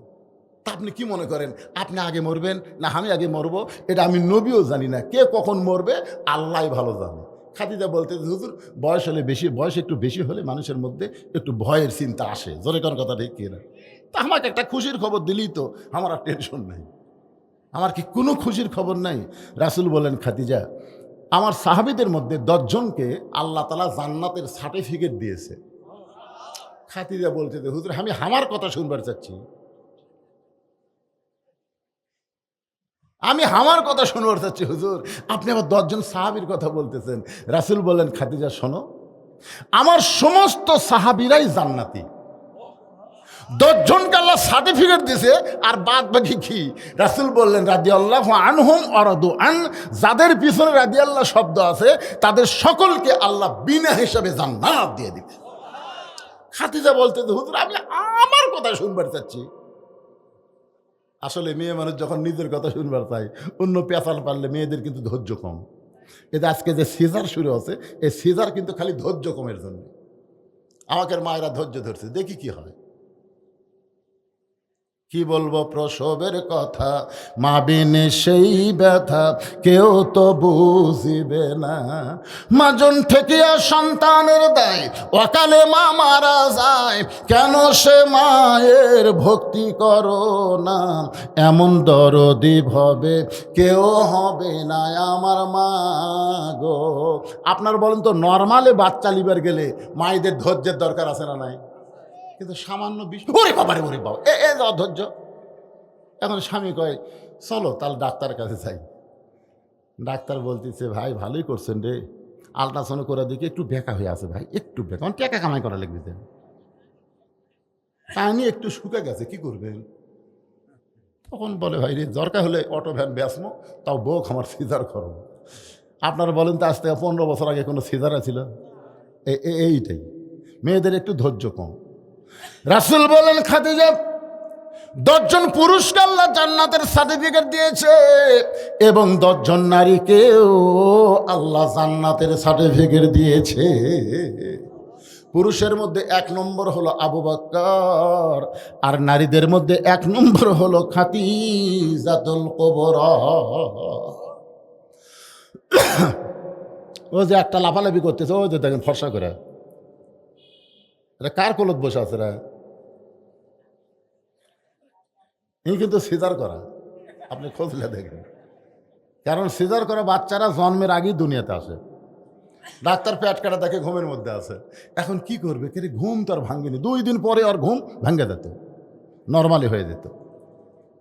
তা আপনি কি মনে করেন আপনি আগে মরবেন না আমি আগে মরবো? এটা আমি নবীও জানি না, কে কখন মরবে আল্লাহ ভালো জানে। খাদিজা বলতে, হুজুর বয়স হলে বেশি, বয়স একটু বেশি হলে মানুষের মধ্যে একটু ভয়ের চিন্তা আসে, জোরে কোন কথা ঠিক কিনা? তা আমাকে একটা খুশির খবর দিলেই তো আমার আর টেনশন নেই। আমার কি কোনো খুশির খবর নাই? রাসূল বলেন, খাদিজা আমার সাহাবীদের মধ্যে 10 জনকে আল্লাহ তাআলা জান্নাতের সার্টিফিকেট দিয়েছে। খাদিজা বলতে, হুজুর আমি আমার কথা শুনবার চাচ্ছি, আমি আমার কথা শুনবার চাচ্ছি হুজুর, আপনি আবার 10 জন সাহাবীর কথা বলতেছেন। রাসূল বললেন, খাদিজা শোনো, আমার সমস্ত সাহাবীরাই জান্নাতি। 10 জনকে আল্লাহ সার্টিফিকেট দিয়েছে, আর বাদ বাকি কি? রাসূল বললেন, রাদিয়াল্লাহু আনহুম ওয়া রাদু আন, যাদের পিছনে রাদিয়াল্লাহ শব্দ আছে তাদের সকলকে আল্লাহ বিনা হিসাবে জান্নাত দিয়ে দিবে। খাদিজা বলতে, হুজুর আমি আমার কথা শুনবার চাচ্ছি। আসলে মেয়ে মানুষ যখন নিজের কথা শুনবার চাই, অন্য পেঁচাল পারলে মেয়েদের কিন্তু ধৈর্য কম। এটা আজকে যে সিজার শুরু আছে, এই সিজার কিন্তু খালি ধৈর্য কমের জন্য। আমাকে মায়েরা ধৈর্য ধরছে, দেখি কি হয়। কি বলবো প্রসবের কথা, মা বিনে সেই ব্যথা কেউ তো বুঝিবে না। মাজন ঠেকিয়া সন্তানের দেয়, অকালে মা মারা যায়, কেন সে মায়ের ভক্তি করো না? এমন দরদি ভবে কেউ হবে না আমার মা গো। আপনার বলেন তো, নর্মালে বাচ্চা লিবার গেলে মায়েদের ধৈর্যের দরকার আছে না নাই? কিন্তু সামান্য বিষয়, ওরে বাবা রে, ওরে বাবা, এ অধৈর্য। এখন স্বামী কয়, চলো তাহলে ডাক্তারের কাছে যাই। ডাক্তার বলতেছে, ভাই ভালোই করছেন রে, আল্ট্রাসাউন্ড করে দেখি একটু বেঁকা হয়ে আছে ভাই, একটু বেঁকা, মানে টাকা কামাই করা লাগবে, পানি একটু শুকে গেছে, কি করবেন? তখন বলে, ভাই রে দরকার হলে অটো ভ্যান বেসমো, তাও বউ আমার সিজার করো। আপনারা বলেন তো, আজ থেকে 15 বছর আগে কোনো সিজার ছিল? এইটাই, মেয়েদের একটু ধৈর্য কম। রাসূল বলেন, খাদিজা 10 জন পুরুষকে আল্লাহ জান্নাতের সার্টিফিকেট দিয়েছে এবং 10 জন নারীকেও আল্লাহ জান্নাতের সার্টিফিকেট দিয়েছে। পুরুষের মধ্যে 1 নম্বর হলো আবু বকর, আর নারীদের মধ্যে 1 নম্বর হলো খাদিজাতুল কুবরা। ও যে একটা লাফালাফি করতেছে, ওই যে দেখেন ফর্সা করে, এটা কার কোলত বসে আছে রে? এই কিন্তু সিজার করা, আপনি খোঁজলে দেখেন। কারণ সিজার করা বাচ্চারা জন্মের আগেই দুনিয়াতে আসে। ডাক্তার পেট কাটা দেখে ঘুমের মধ্যে আছে, এখন কি করবে? কে ঘুম তো আর ভাঙেনি, 2 দিন পরে আর ঘুম ভাঙে যেত, নর্মালি হয়ে যেত।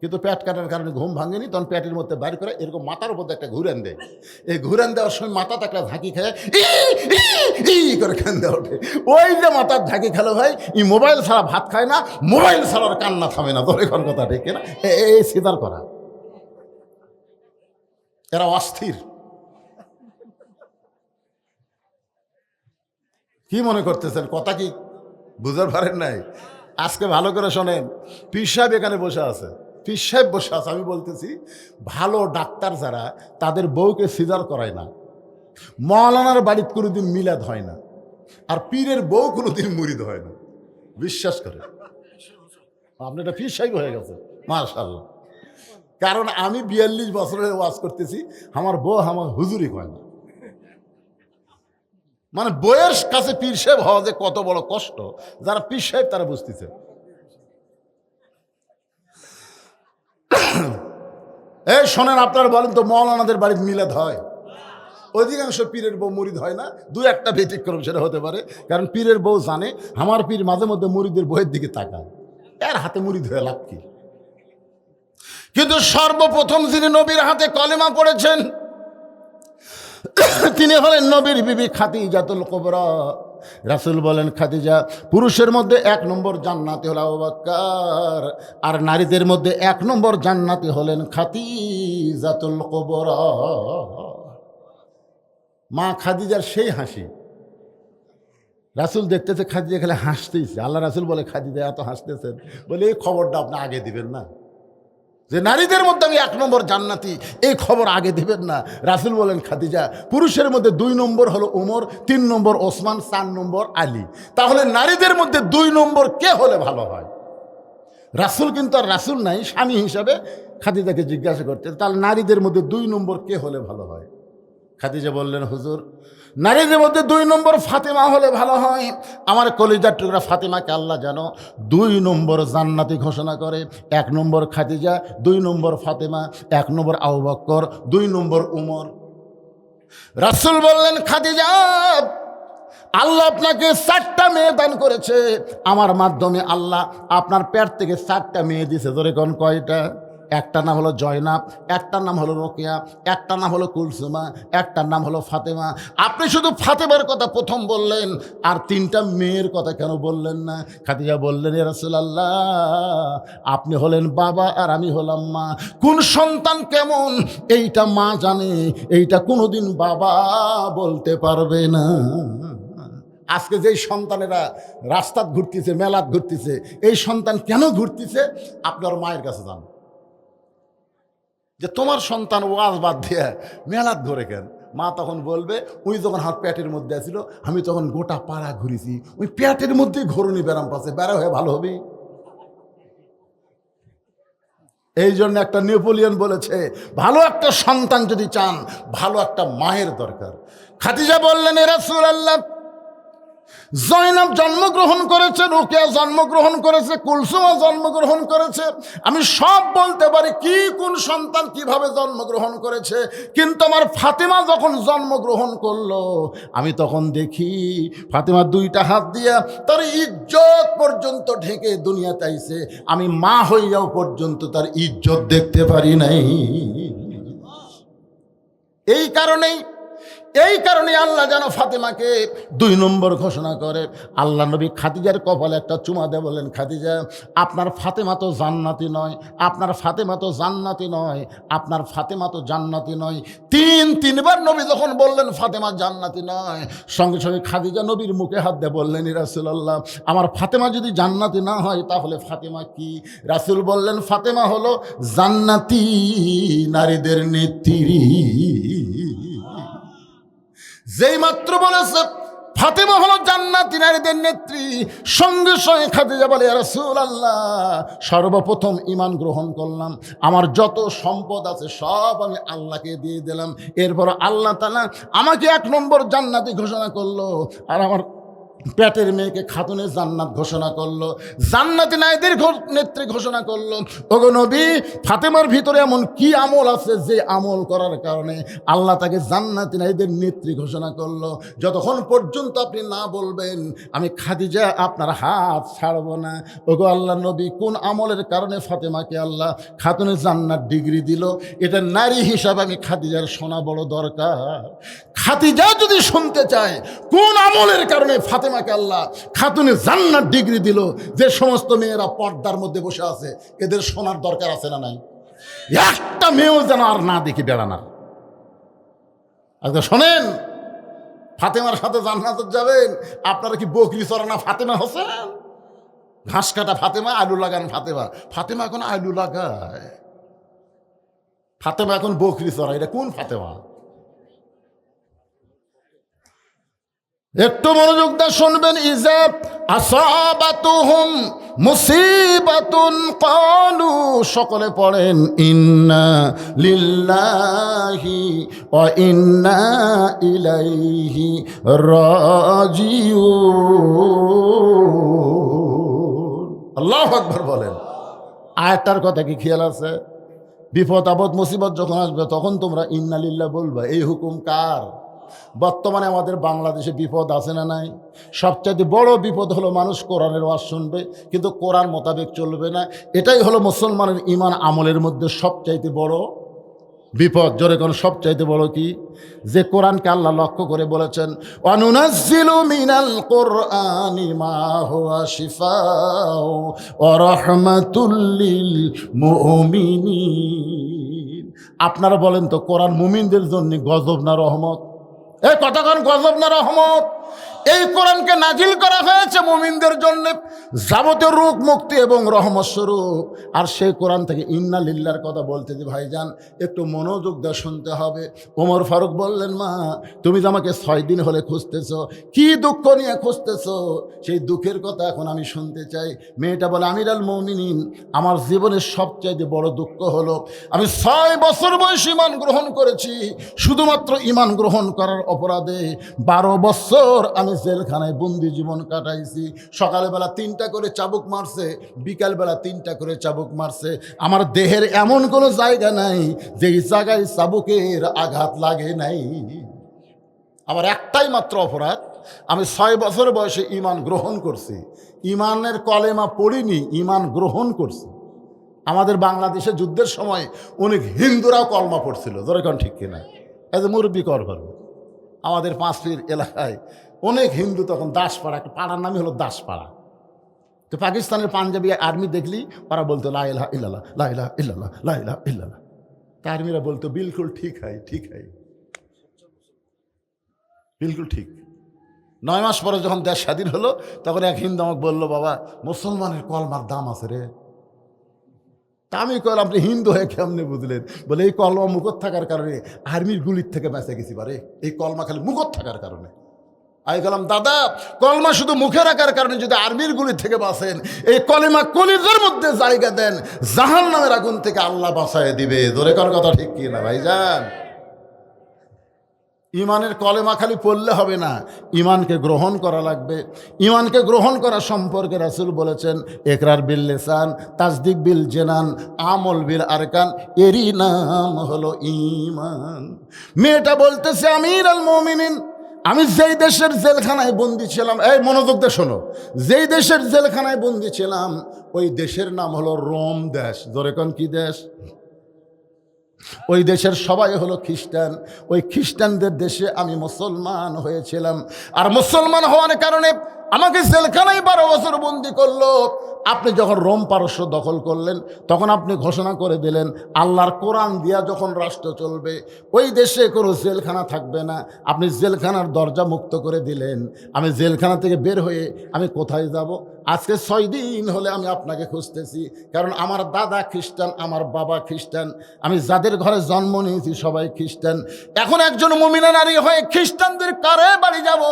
কিন্তু পেট কাটার কারণে ঘুম ভাঙেনি, তখন পেটের মধ্যে বাইর করে এরকম মাথার উপর একটা ঘুরান দেয়। এই ঘুরান দেওয়ার সময় মাথাতে একটা ঝাঁকি খেয়ে করে কান্দে ওঠে। ওই যে মাথার ঝাঁকি খেলো ভাই, এই মোবাইল ছাড়া ভাত খায় না, মোবাইল ছাড়ার কান্না থামে না। তোর এখন কথা ঠিক না? এই সিজার করা, এরা অস্থির। কি মনে করতেছেন? কথা কি বুঝতে পারেন নাই? আজকে ভালো করে শোনেন, পীর সাহেব এখানে বসে আছে, পীর সাহেব বসে আছে। আমি বলতেছি, ভালো ডাক্তার যারা, তাদের বউকে সিজার করায় না। মৌলানার বাড়িতে কোনোদিন মিলাদ হয় না, আর পীরের বউ কোনোদিন মুরিদ হয় না। বিশ্বাস করে, আপনি এটা পীর সাহেব হয়ে গেছে, মাশাআল্লাহ। কারণ আমি 42 বছরের ওয়াজ করতেছি, আমার বউ আমার হুজুরি হয় না। মানে বইয়ের কাছে পীর সাহেব হওয়া যে কত বড় কষ্ট, যারা পীর সাহেব তারা বুঝতেছে। এই শোনেন, আপনারা বলেন তো, মৌলানাদের বাড়িতে মিলাদ হয়? অধিকাংশ পীরের বউ মুরিদ হয় না। 2-1টা ব্যতিক্রম সেটা হতে পারে, কারণ পীরের বউ জানে আমার পীর মাঝে মধ্যে মুরিদের বইয়ের দিকে তাকায়, এর হাতে মুরিদ হয়ে লাভ কি? কিন্তু সর্বপ্রথম যিনি নবীর হাতে কলেমা পড়েছেন তিনি হলেন নবীর বিবি খাদিজাতুল কুবরা। রাসূল বলেন, খাদিজা পুরুষের মধ্যে 1 নম্বর জান্নাতি হলো আবু বকর, আর নারীদের মধ্যে 1 নম্বর জান্নাতি হলেন খাদিজাতুল কুবরা। মা খাদিজার সেই হাসি, রাসূল দেখতেছে খাদিজা খেলে হাসতেইছে। আল্লাহ রাসূল বলে, খাদিজা এত হাসতেছেন, বলে এই খবরটা আপনি আগে দিবেন না, যে নারীদের মধ্যে আমি 1 নম্বর জান্নাতি, এই খবর আগে দিবেন না? রাসূল বলেন, খাদিজা পুরুষের মধ্যে 2 নম্বর হলো উমর, 3 নম্বর ওসমান, 4 নম্বর আলী। তাহলে নারীদের মধ্যে 2 নম্বর কে হলে ভালো হয়? রাসূল কিন্তু আর রাসূল নাই, স্বামী হিসাবে খাদিজাকে জিজ্ঞাসা করতে, তাহলে নারীদের মধ্যে 2 নম্বর কে হলে ভালো হয়? খাদিজা বললেন, হুজুর নারীদের মধ্যে 2 নম্বর ফাতেমা হলে ভালো হয়। আমার কলিজার টুকরা ফাতেমাকে আল্লাহ যেন 2 নম্বর জান্নাতি ঘোষণা করে। 1 নম্বর খাদিজা, 2 নম্বর ফাতেমা, 1 নম্বর আবু বকর, 2 নম্বর উমর। রাসূল বললেন, খাদিজা আল্লাহ আপনাকে 4টা মেয়ে দান করেছে, আমার মাধ্যমে আল্লাহ আপনার পেট থেকে 4টা মেয়ে দিয়েছে। ধরে কোন কয়টা? একটার নাম হলো জয়নাব, একটার নাম হলো রোকেয়া, একটার নাম হলো কুলসুমা, একটার নাম হলো ফাতেমা। আপনি শুধু ফাতেমার কথা প্রথম বললেন, আর 3টা মেয়ের কথা কেন বললেন না? খাদিজা বললেন, ইয়া রাসূলুল্লাহ আপনি হলেন বাবা আর আমি হলাম মা, কোন সন্তান কেমন এইটা মা জানে, এইটা কোনোদিন বাবা বলতে পারবে না। আজকে যেই সন্তানেরা রাস্তাত ঘুরতেছে, মেলাত ঘুরতেছে, এই সন্তান কেন ঘুরতেছে? আপনার মায়ের কাছে যান, যে তোমার সন্তান ওয়াজ বাদ দিয়ে মেলাত ধরে কেন? মা তখন বলবে, ওই যখন হাত পেটের মধ্যে আসছিল, আমি তখন গোটা পাড়া ঘুরেছি, ওই পেটের মধ্যেই ঘরুনি ব্যারাম পাচ্ছে, বেড়া হয়ে ভালো হবে। এই জন্য একটা নেপোলিয়ন বলেছে, ভালো একটা সন্তান যদি চান, ভালো একটা মায়ের দরকার। খাদিজা বললেন, এ রাসূলুল্লাহ জয়নাব জন্মগ্রহণ করেছে, রোকেয়া জন্মগ্রহণ করেছে, কুলসুমা জন্মগ্রহণ করেছে, আমি সব বলতে পারি কি কোন সন্তান কিভাবে জন্মগ্রহণ করেছে, কিন্তু আমার ফাতেমা যখন জন্মগ্রহণ করলো, আমি তখন দেখি ফাতেমা 2টা হাত দিয়া তার ইজ্জত পর্যন্ত ঢেকে দুনিয়াতে আইছে, আমি মা হইয়াও পর্যন্ত তার ইজ্জত দেখতে পারি নাই। এই কারণেই এই কারণে আল্লাহ যেন ফাতেমাকে 2 নম্বর ঘোষণা করে। আল্লাহ নবী খাদিজার কপালে একটা চুমা দিয়ে বললেন, খাদিজা, আপনার ফাতেমা তো জান্নাতি নয়, আপনার ফাতেমা তো জান্নাতি নয়, আপনার ফাতেমা তো জান্নাতি নয়। তিনবার নবী যখন বললেন ফাতেমা জান্নাতি নয়, সঙ্গে সঙ্গে খাদিজা নবীর মুখে হাত দিয়ে বললেন, ইয়া রাসূলুল্লাহ, আমার ফাতেমা যদি জান্নাতি না হয় তাহলে ফাতেমা কি? রাসূল বললেন, ফাতেমা হলো জান্নাতি নারীদের নেত্রী। যেই মাত্র বলেছে ফাতেমা হলো জান্নাতি নারীদের নেত্রী, সঙ্গে সঙ্গে খাদিজা বলে, ইয়া রাসূলুল্লাহ, সর্বপ্রথম ঈমান গ্রহণ করলাম, আমার যত সম্পদ আছে সব আমি আল্লাহকে দিয়ে দিলাম। এরপর আল্লাহ তাআলা আমাকে 1 নম্বর জান্নাতি ঘোষণা করলো, আর আমার পেটের মেয়েকে খাতুনে জান্নাত ঘোষণা করলো, জান্নাতি নারীদের নেত্রী ঘোষণা করলো। ওগো নবী, ফাতেমার ভিতরে এমন কি আমল আছে যে আমল করার কারণে আল্লাহ তাকে জান্নাতি নারীদের নেত্রী ঘোষণা করলো? যতক্ষণ পর্যন্ত আপনি না বলবেন আমি খাদিজা আপনার হাত ছাড়ব না। ওগো আল্লাহ নবী, কোন আমলের কারণে ফাতেমাকে আল্লাহ খাতুনে জান্নাত ডিগ্রি দিল? এটা নারী হিসাবে আমি খাদিজার শোনা বড় দরকার। খাদিজা যদি শুনতে চায় কোন আমলের কারণে ফাতেমাকে আল্লাহ খাতুনে জান্নাত ডিগ্রি দিল, যে সমস্ত মেয়েরা পর্দার মধ্যে বসে আছে এদের শোনার দরকার আছে না নাই? একটা মেয়েও যেন আর না দেখি বেড়ানার। আচ্ছা শোনেন, ফাতেমার সাথে জান্নাতে যাবেন, আপনারা কি বকরি চড়ানা ফাতেমা হোসেন? ঘাস কাটা ফাতেমা, আলু লাগান ফাতেমা। ফাতেমা এখন আলু লাগায়, ফাতেমা এখন বকরি চড়ায়। এটা কোন ফাতেমা? একটু মনোযোগ দিয়ে শুনবেন। ইজাব আসাবাতুহুম মুসিবাতুন ক্বালু, সকলে পড়েন ইন্না লিল্লাহি ওয়া ইন্না ইলাইহি রাজিউন। আল্লাহু আকবার বলেন। আয়াতটার কথা কি খেয়াল আছে? বিপদ আপদ মুসিবত যখন আসবে তখন তোমরা ইন্না লিল্লাহ বলবা। এই হুকুম কার? বর্তমানে আমাদের বাংলাদেশে বিপদ আছে না নাই? সবচাইতে বড় বিপদ হলো মানুষ কোরআনের ওয়াজ শুনবে কিন্তু কোরআন মোতাবেক চলবে না। এটাই হলো মুসলমানের ঈমান আমলের মধ্যে সবচাইতে বড় বিপদ। জোরে কোন সবচাইতে বড় কি? যে কোরআনকে আল্লাহ লক্ষ্য করে বলেছেন, ওয়ানুনাজ্জিলু মিনাল কুরআনি মা হুয়া শিফাউ ওয়া রাহমাতুল লিল মুমিনিন। আপনারা বলেন তো, কোরআন মুমিনদের জন্য গজব না রহমত? এই কতক্ষণ গজব না রহমত? এই কোরআনকে নাজিল করা হয়েছে মুমিনদের জন্য যাবতীয় রোগ মুক্তি এবং রহমত স্বরূপ। আর সেই কোরআন থেকে ইন্না লিল্লাহর কথা বলতে যে ভাইজান একটু মনোযোগ দিয়ে শুনতে হবে। ওমর ফারুক বললেন, মা তুমি যে আমাকে 6 দিন হলে খুঁজতেছ, কি দুঃখ নিয়ে খুঁজতেছ? সেই দুঃখের কথা এখন আমি শুনতে চাই। মেয়েটা বলে, আমিরুল মুমিনিন, আমার জীবনের সবচাইতে বড় দুঃখ হলো আমি 6 বছর বয়সে ঈমান গ্রহণ করেছি, শুধুমাত্র ঈমান গ্রহণ করার অপরাধে 12 বছর আমি জেলখানায় বন্দি জীবন কাটাইছি। সকালবেলা 3টা করে চাবুক মারছে, বিকালবেলা 3টা করে চাবুক মারছে। আমার দেহের এমন কোনো জায়গা নাই যেই জায়গায় চাবুকের আঘাত লাগে নাই। আমার একটাই মাত্র অপরাধ, আমি 6 বছর বয়সে ঈমান গ্রহণ করছি। ঈমানের কলেমা পড়িনি, ঈমান গ্রহণ করছি। আমাদের বাংলাদেশে যুদ্ধের সময় অনেক হিন্দুরাও কলমা পড়ছিল, যেরকম ঠিক কিনা? এই যে মুরব্বী কর করবে, আমাদের 5 পীর এলাকায় অনেক হিন্দু তখন দাসপাড়া, একটা পাড়ার নামই হলো দাসপাড়া। তো পাকিস্তানের পাঞ্জাবি আর্মি দেখলি ওরা বলতো লা ইলাহা ইল্লাল্লাহ, লা ইলাহা ইল্লাল্লাহ, লা ইলাহা ইল্লাল্লাহ। তা আর্মিরা বলতো বিলকুল ঠিক হয়, ঠিক হয়, বিলকুল ঠিক। 9 মাস পরে যখন দেশ স্বাধীন হলো তখন এক হিন্দু আমাকে বললো, বাবা মুসলমানের কলমার দাম আছে রে। তা আমি কইলাম, আপনি হিন্দু হয়ে কেমনে বুঝলেন? বলে, এই কলমা মুখত থাকার কারণে আর্মির গুলির থেকে বেঁচে গেছি পারে, এই কলমা খালি মুখত থাকার কারণে। আমি বললাম, দাদা কলমা শুধু মুখে রাখার কারণে যদি আর্মির গুলি থেকে বাঁচেন, এই কলিমা কলিজার মধ্যে জায়গা দেন, জাহান্নামের আগুন থেকে আল্লাহ বাঁচায় দিবে। জোরে কোন কথা ঠিক কি না ভাইজান? ঈমানের কলেমা খালি পড়লে হবে না, ঈমানকে গ্রহণ করা লাগবে। ঈমানকে গ্রহণ করা সম্পর্কে রাসূল বলেছেন, ইকরার বিল লিসান, তাসদিক বিল জিনান, আমল বিল আরকান, এরই নাম হলো ঈমান। মেয়েটা বলতেছে, আমিরুল মুমিনিন, আমি যেই দেশের জেলখানায় বন্দি ছিলাম, এই মনোযোগ দিয়ে শোনো, যেই দেশের জেলখানায় বন্দি ছিলাম ওই দেশের নাম হলো রোম দেশ। জোরে কোন কি দেশ? ওই দেশের সবাই হলো খ্রিস্টান। ওই খ্রিস্টানদের দেশে আমি মুসলমান হয়েছিলাম, আর মুসলমান হওয়ার কারণে আমাকে জেলখানায় 12 বছর বন্দি করলো। আপনি যখন রোম পারস্য দখল করলেন, তখন আপনি ঘোষণা করে দিলেন আল্লাহর কোরআন দিয়া যখন রাষ্ট্র চলবে, ওই দেশে কোনো জেলখানা থাকবে না। আপনি জেলখানার দরজা মুক্ত করে দিলেন। আমি জেলখানা থেকে বের হয়ে আমি কোথায় যাব? আজকে 6 দিন হলে আমি আপনাকে খুঁজতেছি, কারণ আমার দাদা খ্রিস্টান, আমার বাবা খ্রিস্টান, আমি যাদের ঘরে জন্ম নিয়েছি সবাই খ্রিস্টান। এখন একজন মুমিনা নারী হয়ে খ্রিস্টানদের কারে বাড়ি যাব?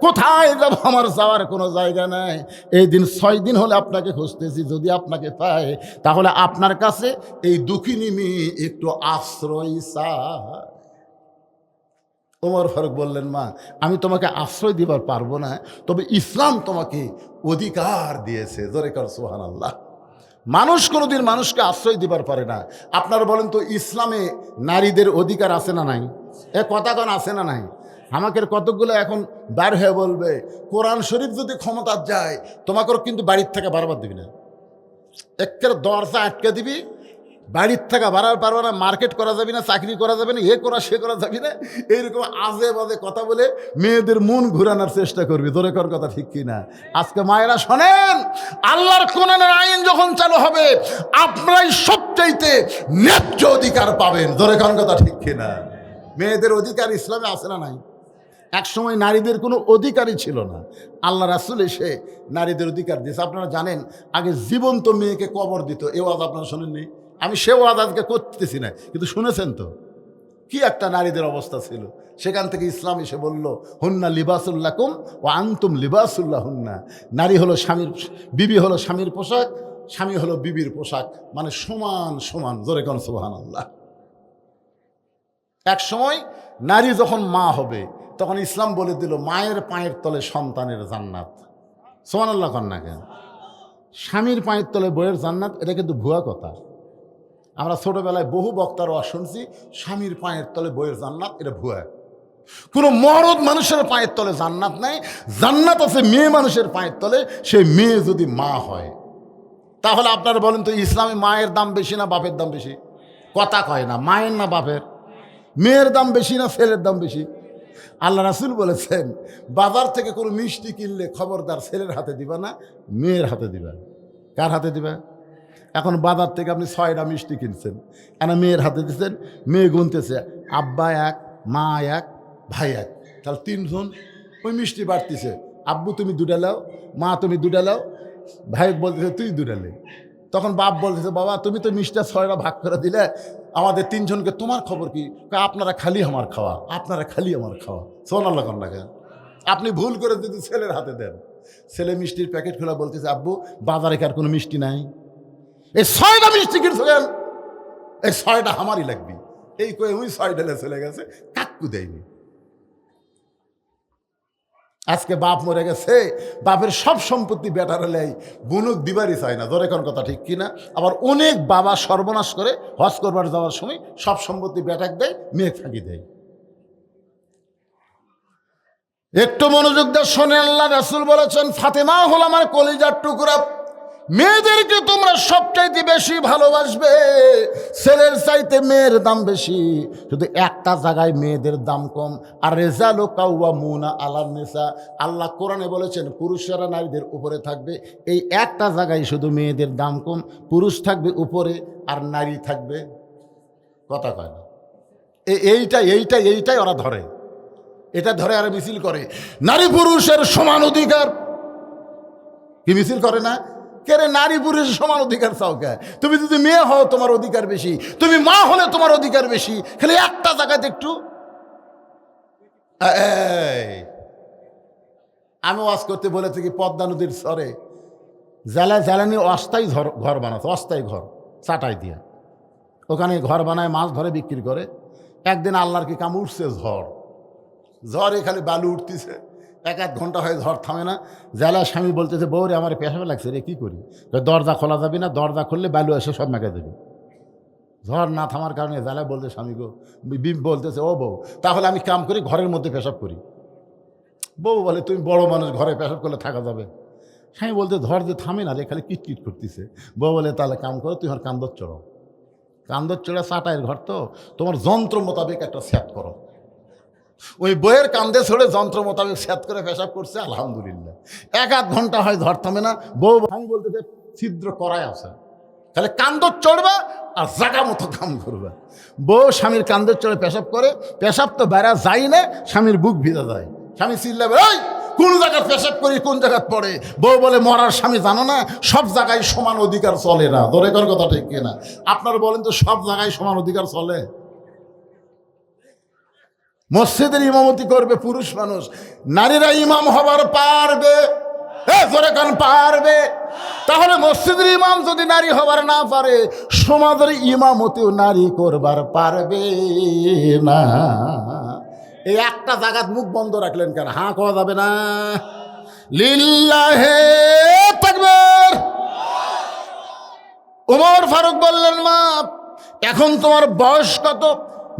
কোথায় যাব? আমার যাওয়ার কোনো জায়গা নাই। এই দিন 6 দিন হলে আপনাকে খুঁজতেছি। যদি আপনাকে পাই, তাহলে আপনার কাছে এই দুঃখিনী মেয়ে একটু আশ্রয় চায়। ওমর ফারুক বললেন, মা, আমি তোমাকে আশ্রয় দিবার পারবো না, তবে ইসলাম তোমাকে অধিকার দিয়েছে। জোরে কর সুবহানাল্লাহ। মানুষ কোনোদিন মানুষকে আশ্রয় দিবার পারে না। আপনারা বলেন তো, ইসলামে নারীদের অধিকার আছে না নাই? এ কথা কোন আছে না নাই? আমাকে কতকগুলো এখন বার হয়ে বলবে, কোরআন শরীফ যদি ক্ষমতা যায় তোমাকেও কিন্তু বাড়ির থেকে বারবার দিবি না, একের দরজা আটকে দিবি, বাড়ির থেকে বাড়ার পারবে না, মার্কেট করা যাবে না, চাকরি করা যাবে না, সে করা যাবে না। এইরকম আজে বাজে কথা বলে মেয়েদের মন ঘুরানোর চেষ্টা করবি। তোরে কর কথা ঠিক কিনা? আজকে মায়েরা শোনেন, আল্লাহর কোরআনের আইন যখন চালু হবে, আপনারাই সবচাইতে ন্যায্য অধিকার পাবেন। তোরে কর কথা ঠিক কিনা? মেয়েদের অধিকার ইসলামে আছে না নাই? এক সময় নারীদের কোনো অধিকারই ছিল না, আল্লাহ রাসূল এসে নারীদের অধিকার দিয়েছে। আপনারা জানেন, আগে জীবন্ত মেয়েকে কবর দিত। এ ওয়াজ আপনারা শোনেননি? আমি সে ওয়াজ আজকে করতেছি না, কিন্তু শুনেছেন তো কি একটা নারীদের অবস্থা ছিল। সেখান থেকে ইসলাম এসে বলল, হুন্না লিবাসুল্লাকুম ও আনতুম লিবাসুল্লাহ হুন্না। নারী হলো স্বামীর, বিবি হলো স্বামীর পোশাক, স্বামী হলো বিবির পোশাক, মানে সমান সমান। জোরে কোন সুবহানাল্লাহ। এক সময় নারী যখন মা হবে, তখন ইসলাম বলে দিল, মায়ের পায়ের তলে সন্তানের জান্নাত। সুবহানাল্লাহ কন না কেন? স্বামীর পায়ের তলে বইয়ের জান্নাত, এটা কিন্তু ভুয়া কথা। আমরা ছোটবেলায় বহু বক্তার ওয়াজ শুনছি, স্বামীর পায়ের তলে বইয়ের জান্নাত, এটা ভুয়া। কোনো মরদ মানুষের পায়ের তলে জান্নাত নাই। জান্নাত আছে মেয়ে মানুষের পায়ের তলে, সেই মেয়ে যদি মা হয়। তাহলে আপনারা বলেন তো, ইসলামে মায়ের দাম বেশি না বাপের দাম বেশি? কথা কয় না, মায়ের না বাপের? মেয়ের দাম বেশি না ছেলের দাম বেশি? আল্লাহ রাসূল বলেছেন, বাজার থেকে কোনো মিষ্টি কিনলে খবরদার ছেলের হাতে দিবা না, মেয়ের হাতে দিবা। কার হাতে দিবা? এখন বাজার থেকে আপনি 6টা মিষ্টি কিনছেন, কেন মেয়ের হাতে দিচ্ছেন? মেয়ে গুনতেছে, আব্বা 1, মা 1, ভাই 1, তাহলে 3 জন। ওই মিষ্টি বাড়তিছে, আব্বু তুমি 2টা লাও, মা তুমি 2টা লাও, ভাই বলতেছে তুই 2টা লে। তখন বাপ বলতেছে, বাবা তুমি তো মিষ্টিটা 6টা ভাগ করে দিলে, আমাদের 3 জনকে, তোমার খবর কি? আপনারা খালি আমার খাওয়া, আপনারা খালি আমার খাওয়া। সুবহানাল্লাহ কন না কেন? আপনি ভুল করে যদি ছেলের হাতে দেন, ছেলে মিষ্টির প্যাকেট খোলা বলতেছে, আব্বু বাজারে কার কোনো মিষ্টি নাই, এই 6টা মিষ্টি কিনছো কেন? এই 6টা আমারই লাগবে। এই কয়ে ওই 6টা চলে গেছে, কাকু দেয়নি। আজকে বাপ মরে গেছে, বাপের সব সম্পত্তি বেটারে লেই, বুনুক দিবারই চায় না। ধরে কোন কথা ঠিক কিনা? আবার অনেক বাবা সর্বনাশ করে হজ করবার যাওয়ার সময় সব সম্পত্তি বেটাক দেয়, মেয়ে ফাঁকি দেয়। একটু মনোযোগ দিয়ে শোনেন, আল্লাহ রাসূল বলেছেন, ফাতেমা হল আমার কলিজার টুকরা। মেয়েদেরকে তোমরা সবচাইতে বেশি ভালোবাসবে, ছেলের চাইতে মেয়ের দাম বেশি। শুধু একটা জায়গায় মেয়েদের দাম কম, আর রিজালু কাওয়ামুনা আলান নিসা। আল্লাহ কোরআনে বলেছেন পুরুষেরা নারীদের উপরে থাকবে। এই একটা জায়গায় শুধু মেয়েদের দাম কম, পুরুষ থাকবে উপরে আর নারী থাকবে, কথা কয় না। এইটাই ওরা ধরে, এটা ধরে আর মিছিল করে, নারী পুরুষের সমান অধিকার। কি মিছিল করে না? কেরে নারী পুরুষের সমান অধিকার চাও কে? তুমি যদি মেয়ে হও তোমার অধিকার বেশি, তুমি মা হলে তোমার অধিকার বেশি। খালি একটা জায়গাতে একটু আমি ওয়াজ করতে বলে থাকি, পদ্মা নদীর চরে জ্বালানি অস্থায়ী ঘর বানাচ্ছে, অস্থায়ী ঘর চাটাই দিয়ে, ওখানে ঘর বানায়, মাছ ধরে বিক্রি করে। একদিন আল্লাহর কি কাম, উঠছে ঝড়ে খালি বালু উঠতেছে, 1-1 ঘন্টা হয়ে ঝড় থামে না। জেলা স্বামী বলতেছে, বউ রে আমার পেশাবে লাগছে রে, কী করি? দরজা খোলা যাবে না, দরজা খুললে বালু এসে সব মেঘে দেবে। ঝড় না থামার কারণে জেলা বলতে স্বামী গো, বলতেছে, ও বউ তাহলে আমি কাম করি, ঘরের মধ্যে পেশাব করি। বউ বলে, তুমি বড় মানুষ, ঘরে পেশাব করলে থাকা যাবে? স্বামী বলতে, ঝড় যে থামে না রে, খালি কিটকিট করতেছে। বউ বলে, তাহলে কাম করো, তুই আমার কান্দর চড়ো। কান্দর চড়া চাটাইয়ের ঘর তো, তোমার যন্ত্র মোতাবেক একটা সেট করো। ওই বইয়ের কান্দে ছড়ে যন্ত্র মোতাবেক সেট করে পেশাব করছে, আলহামদুলিল্লাহ। 1-8 ঘন্টা হয় ঘর থামে না, বউ আমি বলতে যে ছিদ্র করাই আছে, তাহলে কান্দর চড়বা আর জাগা মতো কাম করবা। বউ স্বামীর কান্দর চড়ে পেশাব করে, পেশাব তো বেড়া যাই না, স্বামীর বুক ভিজা যায়। স্বামী চিল্লাবে, এই কোন জায়গায় পেশাব করি, কোন জায়গায় পড়ে। বউ বলে, মরার স্বামী জানো না, সব জায়গায় সমান অধিকার চলে না। ধরে কর কথা ঠিক কিনা? আপনারা বলেন তো, সব জায়গায় সমান অধিকার চলে? মসজিদের ইমামতি করবে পুরুষ মানুষ, নারীরা ইমাম হবার পারবে? জোরে কান পারবে? তাহলে মসজিদের ইমাম যদি নারী হবার না পারে, সমাজের ইমামতিও নারী করবার পারবে না। এই একটা জায়গাত মুখ বন্ধ রাখলেন কেন? হাঁ কওয়া যাবে না? লিল্লাহে তাকবীর। ওমর ফারুক বললেন, মা এখন তোমার বয়স কত?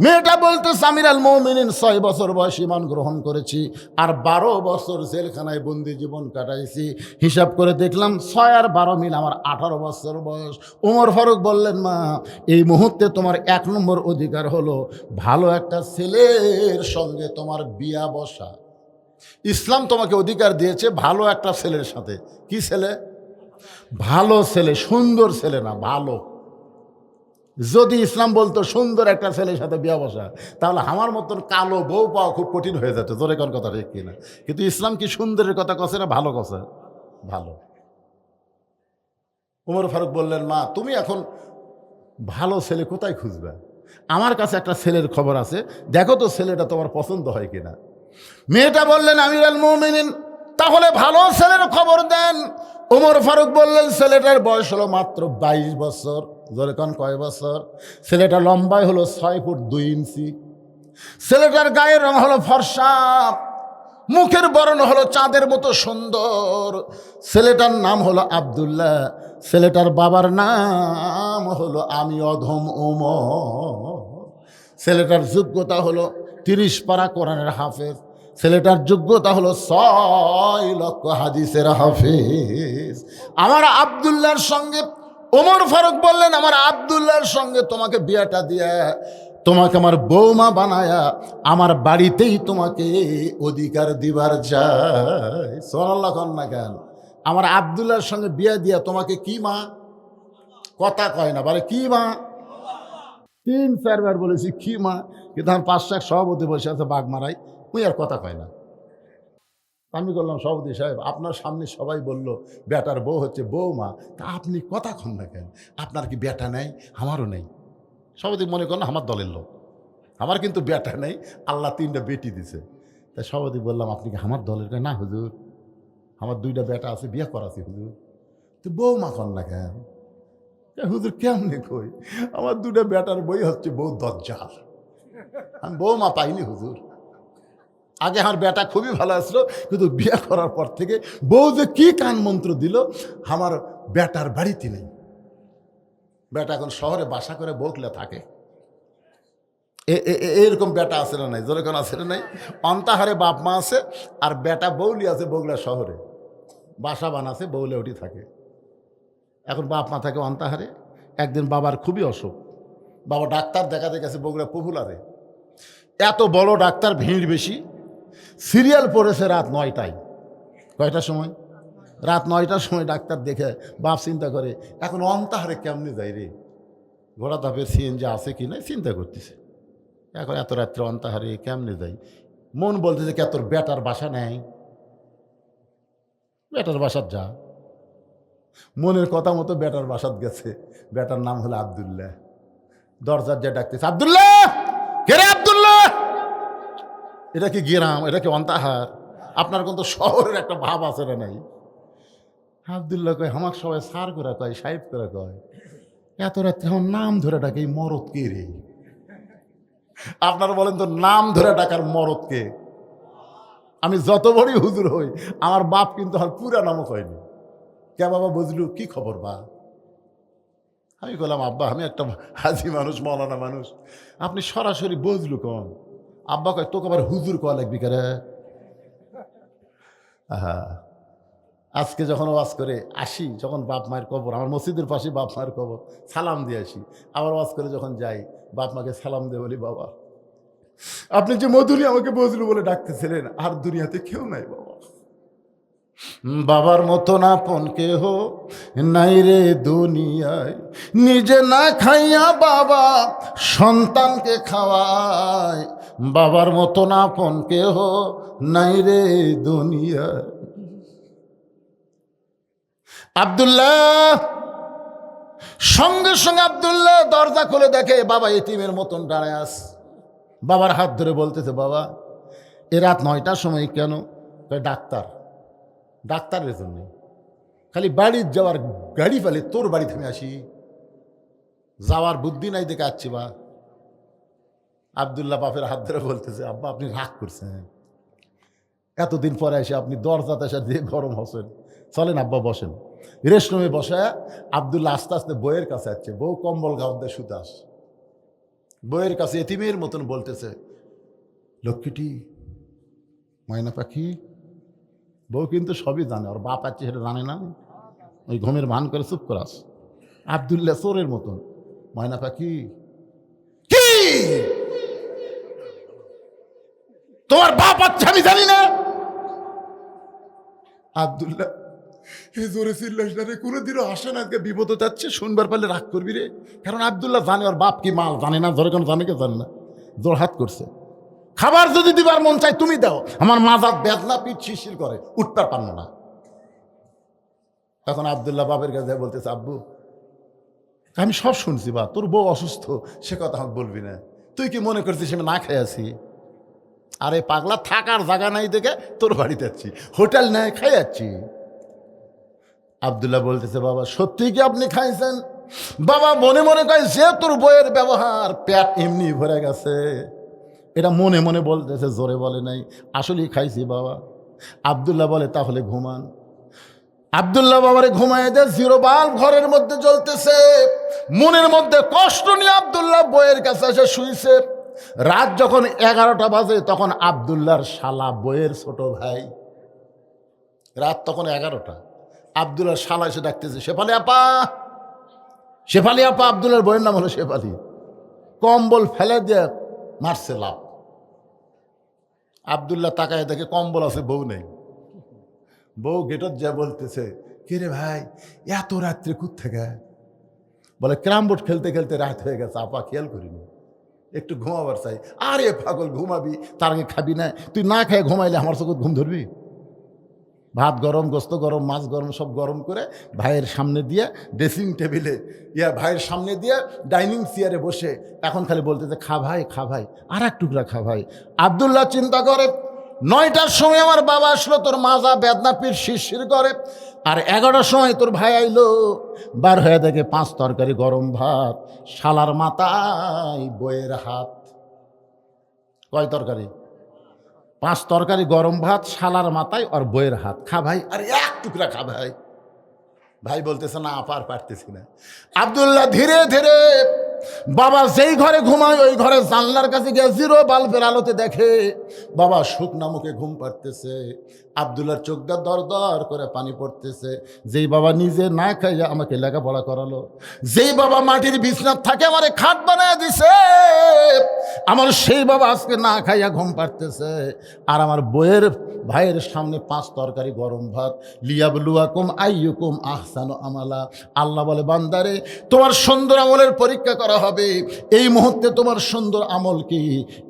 মেয়েটা বলতে, আমিরুল মুমিনিন 6 বছর বয়স ঈমান গ্রহণ করেছি, আর 12 বছর জেলখানায় বন্দি জীবন কাটাইছি। হিসাব করে দেখলাম 6 আর 12 মিল আমার 18 বছর বয়স। ওমর ফারুক বললেন, মা এই মুহূর্তে তোমার 1 নম্বর অধিকার হলো ভালো একটা ছেলের সঙ্গে তোমার বিয়া বসা। ইসলাম তোমাকে অধিকার দিয়েছে ভালো একটা ছেলের সাথে। কি ছেলে? ভালো ছেলে, সুন্দর ছেলে না, ভালো। যদি ইসলাম বলতো সুন্দর একটা ছেলের সাথে বিয়া বসা, তাহলে আমার মতন কালো বউ পাওয়া খুব কঠিন হয়ে যেত। জোরে কোন কথা ঠিক কিনা? কিন্তু ইসলাম কি সুন্দরের কথা কছে না ভালো কছে? ভালো। ওমর ফারুক বললেন, মা তুমি এখন ভালো ছেলে কোথায় খুঁজবে? আমার কাছে একটা ছেলের খবর আছে, দেখো তো ছেলেটা তোমার পছন্দ হয় কিনা। মেয়েটা বললেন, আমিরুল মুমিনিন তাহলে ভালো ছেলের খবর দেন। ওমর ফারুক বললেন, ছেলেটার বয়স হলো মাত্র 22 বছর। জোরে কোন কয় বছর? ছেলেটা লম্বায় হলো 6 ফুট 2 ইঞ্চি। ছেলেটার গায়ের রং হলো ফর্সা, মুখের বর্ণ হলো চাঁদের মতো সুন্দর। ছেলেটার নাম হলো আব্দুল্লাহ। ছেলেটার বাবার নাম হলো আমি অধম ওমর। ছেলেটার যোগ্যতা হলো 30 পারা কোরআনের হাফেজ। ছেলেটার যোগ্যতা হলো 6 লক্ষ হাদিসের হাফেজ। আমার আব্দুল্লাহর সঙ্গে, ওমর ফারুক বললেন, আমার আব্দুল্লাহর সঙ্গে তোমাকে বিয়াটা দিয়া, তোমাকে আমার বৌমা বানায়া আমার বাড়িতেই তোমাকে অধিকার দিবার যায়। সুবহানাল্লাহ কন না কেন? আমার আব্দুল্লাহর সঙ্গে বিয়া দিয়া তোমাকে কি মা? কথা কয় না, বলে কি মা? 3-4 বার বলেছি কি মা, কিন্তু আমার 5-6 সভাপতি বসে আছে বাগমারাই, উনি আর কথা কয় না। আমি বললাম, সভাপতি সাহেব আপনার সামনে সবাই বলল বেটার বউ হচ্ছে বৌমা, তা আপনি কথা কন না কেন? আপনার কি বেটা নেই? আমারও নেই। সভাপতি মনে করেন আমার দলের লোক, আমার কিন্তু বেটা নেই, আল্লাহ 3টা বেটি দিছে। তাই সভাপতি বললাম, আপনি কি আমার দলের? না হুজুর, আমার 2টা বেটা আছে, বিয়ে করাছি হুজুর। তো বৌমা কন না কেন? হুজুর কেমনে কই, আমার 2টা বেটার বই হচ্ছে বউ দজ্জাল, আমি বৌমা পাইনি হুজুর। আগে আমার বেটা খুবই ভালো আসলো, কিন্তু বিয়ে করার পর থেকে বউ যে কি কান মন্ত্র দিল, আমার বেটার বাড়িতে নেই। বেটা এখন শহরে বাসা করে বউকলে থাকে। এরকম বেটা আছে না নাই? যেরকম আছে না নাই? অন্তাহারে বাপ মা আছে, আর বেটা বৌলি আছে বগুলা শহরে, বাসা বানাছে, বৌলে ওটি থাকে। এখন বাপ মা থাকে অন্তাহারে। একদিন বাবার খুবই অসুখ, বাবা ডাক্তার দেখাতে গেছে বগুড়া পপুলারে। এত বড় ডাক্তার, ভিড় বেশি, সিরিয়াল পড়েছে রাত 9টায়। কয়টার সময়? রাত 9টার সময় ডাক্তার দেখে বাপ চিন্তা করে, এখন অন্তাহারে কেমনে যাই রে, ঘোড়া ধাপের সিএনজি আছে কি না চিন্তা করতেছে। এখন এত রাত্রে অন্তাহারে কেমনে যাই? মন বলতেছে কে তোর বেটার বাসা নেই, বেটার বাসাত যা। মনের কথা মতো বেটার বাসাত গেছে। বেটার নাম হলো আব্দুল্লাহ। দরজার যে ডাকতেছে, আব্দুল্লাহ, কে রে আব্দুল্লাহ? এটা কি গ্রাম? এটা কি অন্তাহার? আপনার কিন্তু শহরের একটা ভাব আছে না নাই? আব্দুল্লাহ কয়, আমার সবাই সার করে কয়, সাহেব করে কয়, এত রাত্রে আমার নাম ধরে ডাকে, এই মরদ কে রে? আপনারা বলেন তো, নাম ধরে ডাকার মরদ কে? আমি যত বড়ই হুজুর হই, আমার বাপ কিন্তু আর পুরা নামও কয়নি। কে বাবা বুঝলু, কি খবর বা? আমি বললাম, আব্বা আমি একটা হাজি মানুষ, মৌলানা মানুষ, আপনি সরাসরি বুঝলু কন? আব্বা কয়, তোকে আবার হুজুর কয়া লাগবি কে রে? আজকে যখন ওয়াজ করে আসি, যখন বাপ মায়ের কবর, আমার মসজিদের পাশে বাপ মায়ের কবর, সালাম দিয়ে আসি। আবার ওয়াজ করে যখন যাই, বাপ মাকে সালাম দিয়ে বলি, বাবা আপনি যে মধুরী আমাকে বজলু বলে ডাকতেছিলেন, আর দুনিয়াতে কেউ নাই বাবা। বাবার মতন আপন কেহ নাই রে দুনিয়ায়, নিজে না খাইয়া বাবা সন্তানকে খাওয়ায়। বাবার মতন আপন কেহ নাই রে দুনিয়ায়। আব্দুল্লাহ সঙ্গে সঙ্গে আব্দুল্লাহ দরজা খুলে দেখে বাবা এতিমের মতন দাঁড়ায় আছে। বাবার হাত ধরে বলতেছে, বাবা এ রাত 9টার সময় কেন? ডাক্তারের জন্য। খালি বাড়ি যাওয়ার গাড়ি ফেলে তোর বাড়িতে আমি আসি, যাওয়ার বুদ্ধি নাই দেখে আসছি বা। আব্দুল্লাহ বাপের হাত ধরে বলতেছে, আব্বা আপনি রাগ করছেন, এতদিন পরে এসে আপনি দরজাতে এসে দিয়ে গরম হচ্ছেন, চলেন আব্বা বসেন। রেস্টরুমে বসে আব্দুল্লাহ আস্তে আস্তে বইয়ের কাছে আসছে। বউ কম্বল গাউন দিয়ে শুতে আস, বইয়ের কাছে এতিমের মতন বলতেছে, লক্ষ্মীটি ময়না পাখি। বউ কিন্তু সবই জানে, ওর বাপ আছে সেটা জানে না, ওই ঘুমের ভান করে চুপ করাস। আব্দুল্লাহ চোরের মতন, ময়না পাখি কি তোমার বাপ আছে আমি জানি না? আব্দুল্লাহ জোরে চিল্লাস না রে, কোনোদিনও আসে না, আজকে বিপদ যাচ্ছে, শুনবার পারলে রাগ করবি রে। কারণ আব্দুল্লাহ জানে ওর বাপ কি মাল জানে না, ধরে কেন জানে, কে জানে না, জোর হাত করছে। খাবার যদি দিবার মন চাই তুমি দাও, আমার মাজার বেদনা, পিঠ শিরশির করে, উঠতে পারল না। তখন আব্দুল্লাহ বাপের কাছে বলতেছে, আব্বু আমি সব শুনছি বা, তোর বউ অসুস্থ সে কথা আমাকে বলবি না, তুই কি মনে করছিস আমি না খেয়ে আছি? আরে পাগলা, থাকার জায়গা নাই দেখে তোর বাড়িতে যাচ্ছি, হোটেল নেয় খাই যাচ্ছি। আব্দুল্লাহ বলতেছে, বাবা সত্যি কি আপনি খাইছেন? বাবা মনে মনে কয়, যে তোর বইয়ের ব্যবহার, পেট এমনি ভরে গেছে। এটা মনে মনে বলতেছে, জোরে বলে নাই, আসলেই খাইছি বাবা। আব্দুল্লাহ বলে, তাহলে ঘুমান। আব্দুল্লাহ বাবারে ঘুমায় দেয়, জিরো বাল্ব ঘরের মধ্যে জ্বলতেছে। মনের মধ্যে কষ্ট নিয়ে আব্দুল্লাহ বইয়ের কাছে এসে শুইছে। রাত যখন 11টা বাজে, তখন আব্দুল্লাহর শালা, বইয়ের ছোট ভাই, রাত তখন 11টা, আব্দুল্লাহর শালা এসে ডাকতেছে, শেফালি আপা, শেফালি আপা। আব্দুল্লাহর বইয়ের নাম হলো শেফালি। কম্বল ফেলে দিয়ে মারছে লাভ। আব্দুল্লাহ তাকায় দেখে কম্বল আছে, বউ নেই। বউ গেটত যা বলতেছে, কে রে ভাই এত রাত্রে কোত্থেকে? বলে ক্যারাম বোর্ড খেলতে খেলতে রাত হয়ে গেছে আপা, খেয়াল করিনি, একটু ঘুমাবার চাই। আরে পাগল, ঘুমাবি তার আগে খাবি না? তুই না খেয়ে ঘুমাইলে আমার চোখে ঘুম ধরবি? ভাত গরম, গোস্ত গরম, মাছ গরম, সব গরম করে ভাইয়ের সামনে দিয়ে, ড্রেসিং টেবিলে ভাইয়ের সামনে দিয়ে ডাইনিং চেয়ারে বসে এখন খালি বলতেছে, খা ভাই, খা ভাই, আর এক টুকরা খা ভাই। আব্দুল্লাহ চিন্তা করে, 9টার সময় আমার বাবা আসলো, তোর মাজা বেদনা, পিঠ শিরশির করে। আর 11টার সময় তোর ভাই আইলো, বার হয়ে দেখে 5 তরকারি গরম ভাত, শালার মাথায় বইয়ের হাত। কয় তরকারি? 5 তরকারি গরম ভাত, শালার মাথায় আর বইয়ের হাত। খা ভাই, আর এক টুকরা খা ভাই। ভাই বলতেছে, না আপার পারতেছি না। আব্দুল্লাহ ধীরে ধীরে বাবা যেই ঘরে ঘুমায় ওই ঘরে জানলার কাছে গিয়ে জিরো বাল্বের আলোতে দেখে বাবা শুকনা মুখে ঘুম পাড়তেছে। আব্দুল্লাহর চোখটা দর দর করে পানি পড়তেছে। যেই বাবা নিজে না খাইয়া আমাকে লেখাপড়া করালো, যেই বাবা মাটির বিছনার থাকে আমারে খাট বানায় দিছে, আমার সেই বাবা আজকে না খাইয়া ঘুম পাড়তেছে। আর আমার বইয়ের ভাইয়ের সামনে 5 তরকারি গরম ভাত। লিয়াবলুয়াকুম আইয়ুকুম আহসানু আমালা। আল্লাহ বলে, বান্দারে তোমার সুন্দর আমলের পরীক্ষা করা হবে। এই মুহূর্তে তোমার সুন্দর আমল কি?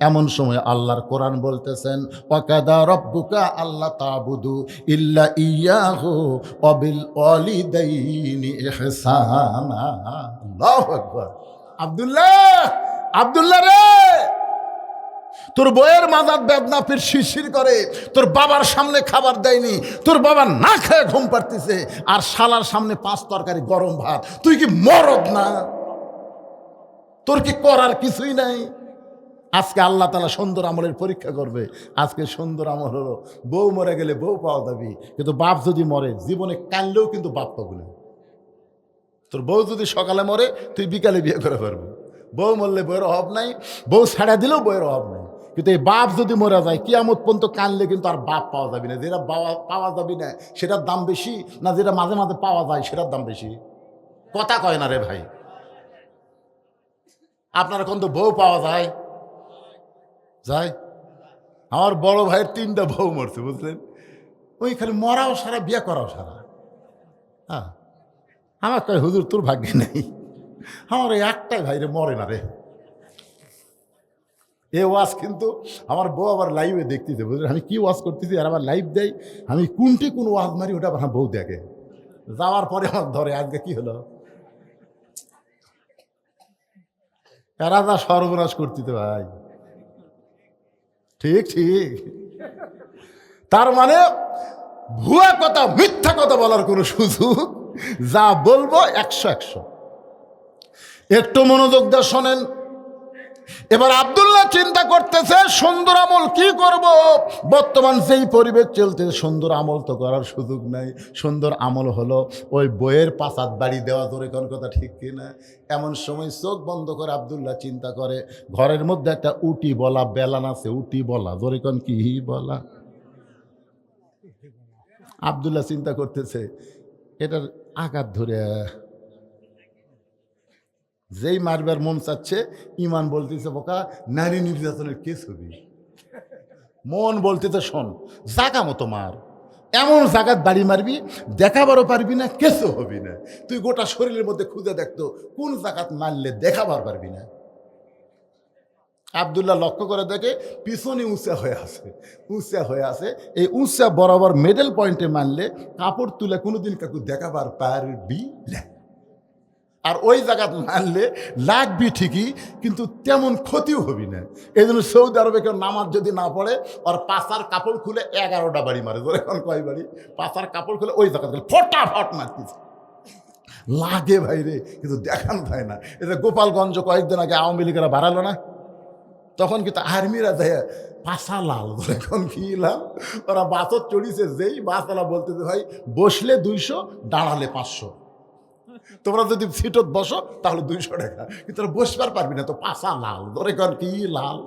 এমন সময় আল্লাহর কোরআন বলতেছেন, ওয়াকাদা রব্বুকা আল্লা তাবুদু ইল্লা ইয়াহু ওয়া বিল ওয়ালিদাইনি ইহসানা। আল্লাহু আকবার। আব্দুল্লাহ, আব্দুল্লাহ রে, তোর বইয়ের মাজার বেদনা, ফির শিরশির করে, তোর বাবার সামনে খাবার দেয়নি, তোর বাবা না খেয়ে ঘুম পাড়তেছে, আর শালার সামনে 5 তরকারি গরম ভাত। তুই কি মরদ না? তোর কি করার কিছুই নাই? আজকে আল্লাহ তাআলা সুন্দর আমলের পরীক্ষা করবে। আজকে সুন্দর আমল হলো, বউ মরে গেলে বউ পাওয়া যাবে, কিন্তু বাপ যদি মরে জীবনে কানলেও কিন্তু বাপ পাবো না। তোর বউ যদি সকালে মরে, তুই বিকালে বিয়ে করে পারবি। বউ মরলে বউয়ের অভাব নাই, বউ ছাড়া দিলেও বউয়ের অভাব নাই। কিন্তু এই বাপ যদি মরে যায় কিয়ামত পর্যন্ত কানলে কিন্তু আর বাপ পাওয়া যাবে না। যেটা পাওয়া যাবে না সেটার দাম বেশি, না যেটা মাঝে মাঝে পাওয়া যায় সেটার দাম বেশি? কথা কয় না রে ভাই। আপনার এখন তো বউ পাওয়া যায় যায়। আমার বড় ভাইয়ের 3টা বউ মরছে, বুঝলেন? ওই খালি মরাও সারা, বিয়ে করাও সারা। হ্যাঁ, আমার কয় হুজুর তোর ভাগ্যে নেই, আমার ওই একটাই ভাই রে মরে না রে। এ ওয়াজ কিন্তু আমার বউ আবার লাইভে দেখতেছে, বুঝলেন? আমি কি ওয়াজ করতেছি আর আবার লাইভ দেয়, আমি কোনটি কোন ওয়াজ মারি ওটা আমার বউ দেখে। যাওয়ার পরে আমার ধরে আজকে কি হলো, এরা যা সর্বনাশ করতেছে ভাই। ঠিক ঠিক। তার মানে ভুয়া কথা, মিথ্যা কথা বলার কোনো সুযোগ, যা বলবো 100 একটু মনোযোগ দিয়ে শোনেন। এবার আব্দুল্লাহ চিন্তা করতেছে সুন্দর আমল কি করব। বর্তমান যেই পরিবেশ চলতেছে সুন্দর আমল তো করার সুযোগ নাই। সুন্দর আমল হলো ওই বইয়ের পাশাত বাড়ি দেওয়া, ধরে কোন কথা ঠিক কিনা? এমন সময় চোখ বন্ধ করে আব্দুল্লাহ চিন্তা করে ঘরের মধ্যে একটা উটি বলা বেলান আছে, উটি বলা, ধরে কোন কি বলা। আব্দুল্লাহ চিন্তা করতেছে এটার আঘাত ধরে যেই মারবার মন চাচ্ছে, ইমান বলতেছে বোকা নারী নির্যাতনের কেস হবি। মন বলতেছে শোন জাগা মতো মার, এমন জাগাত বাড়ি মারবি দেখাবারও পারবি না, কেসও হবি না। তুই গোটা শরীরের মধ্যে খুঁজে দেখতো কোন জাগাত মারলে দেখাবার পারবি না। আব্দুল্লাহ লক্ষ্য করে দেখে পিছনে উঁচা হয়ে আছে। এই উঁচা বরাবর মিডল পয়েন্টে মারলে কাপড় তুলে কোনোদিন কাকু দেখাবার পারবি না। আর ওই জায়গাত মারলে লাগবি ঠিকই, কিন্তু তেমন ক্ষতিও হবি না। এই জন্য সৌদি আরবে কেউ নামাজ যদি না পড়ে ওর পাশার কাপড় খুলে 11টা বাড়ি মারে। ধরে এখন কয় বাড়ি? পাশার কাপড় খুলে ওই জায়গা ফটাফট মারতেছে, লাগে ভাই রে, কিন্তু দেখান যায় না। এটা গোপালগঞ্জ কয়েকদিন আগে আওয়ামী লীগেরা বাড়ালো না, তখন কিন্তু আর্মিরা দেয় পাশা লাল। এখন কি লাল? ওরা বাসত চড়িছে, যেই বাসওয়ালা বলতেছে ভাই বসলে 200, দাঁড়ালে 500। তোমরা যদি সিটত বসো তাহলে 200 টাকা, কিন্তু তোরা বসবার পারবি না, তো পাশা লাল। ধরে কর কি লাল?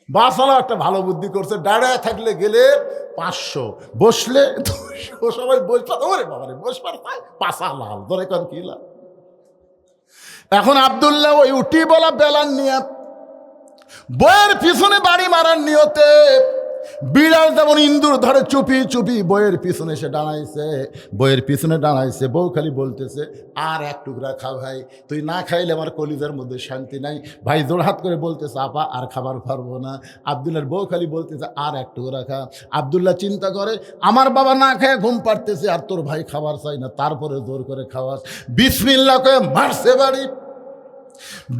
বাসওয়ালা একটা ভালো বুদ্ধি করছে, দাঁড়ায় থাকলে গেলে 500, বসলে 200। সবাই বসবার, ওরে বাবারে বসবার পাশা লাল। ধরে কর কি লাল? এখন আব্দুল্লাহ ওই উটি বলা বেলান নিয়ে বইয়ের পিছনে বাড়ি মারার নিয়তে বিড়াল যেমন ইন্দুর ধরে চুপি চুপি বইয়ের পিছনে সে দাঁড়াইছে। বউ খালি বলতেছে আর এক টুকরা খা ভাই, তুই না খাইলে আমার কলিজার মধ্যে শান্তি নাই। ভাই জোড়হাত করে বলতেছে আপা আর খাবার পারবো না। আব্দুল্লাহর বউ খালি বলতেছে আর এক টুকরা খা। আব্দুল্লাহ চিন্তা করে আমার বাবা না খেয়ে ঘুম পাড়তেছে আর তোর ভাই খাবার চাই না, তারপরে জোর করে খাওয়াস। বিসমিল্লাহ করে মারছে বাড়ি।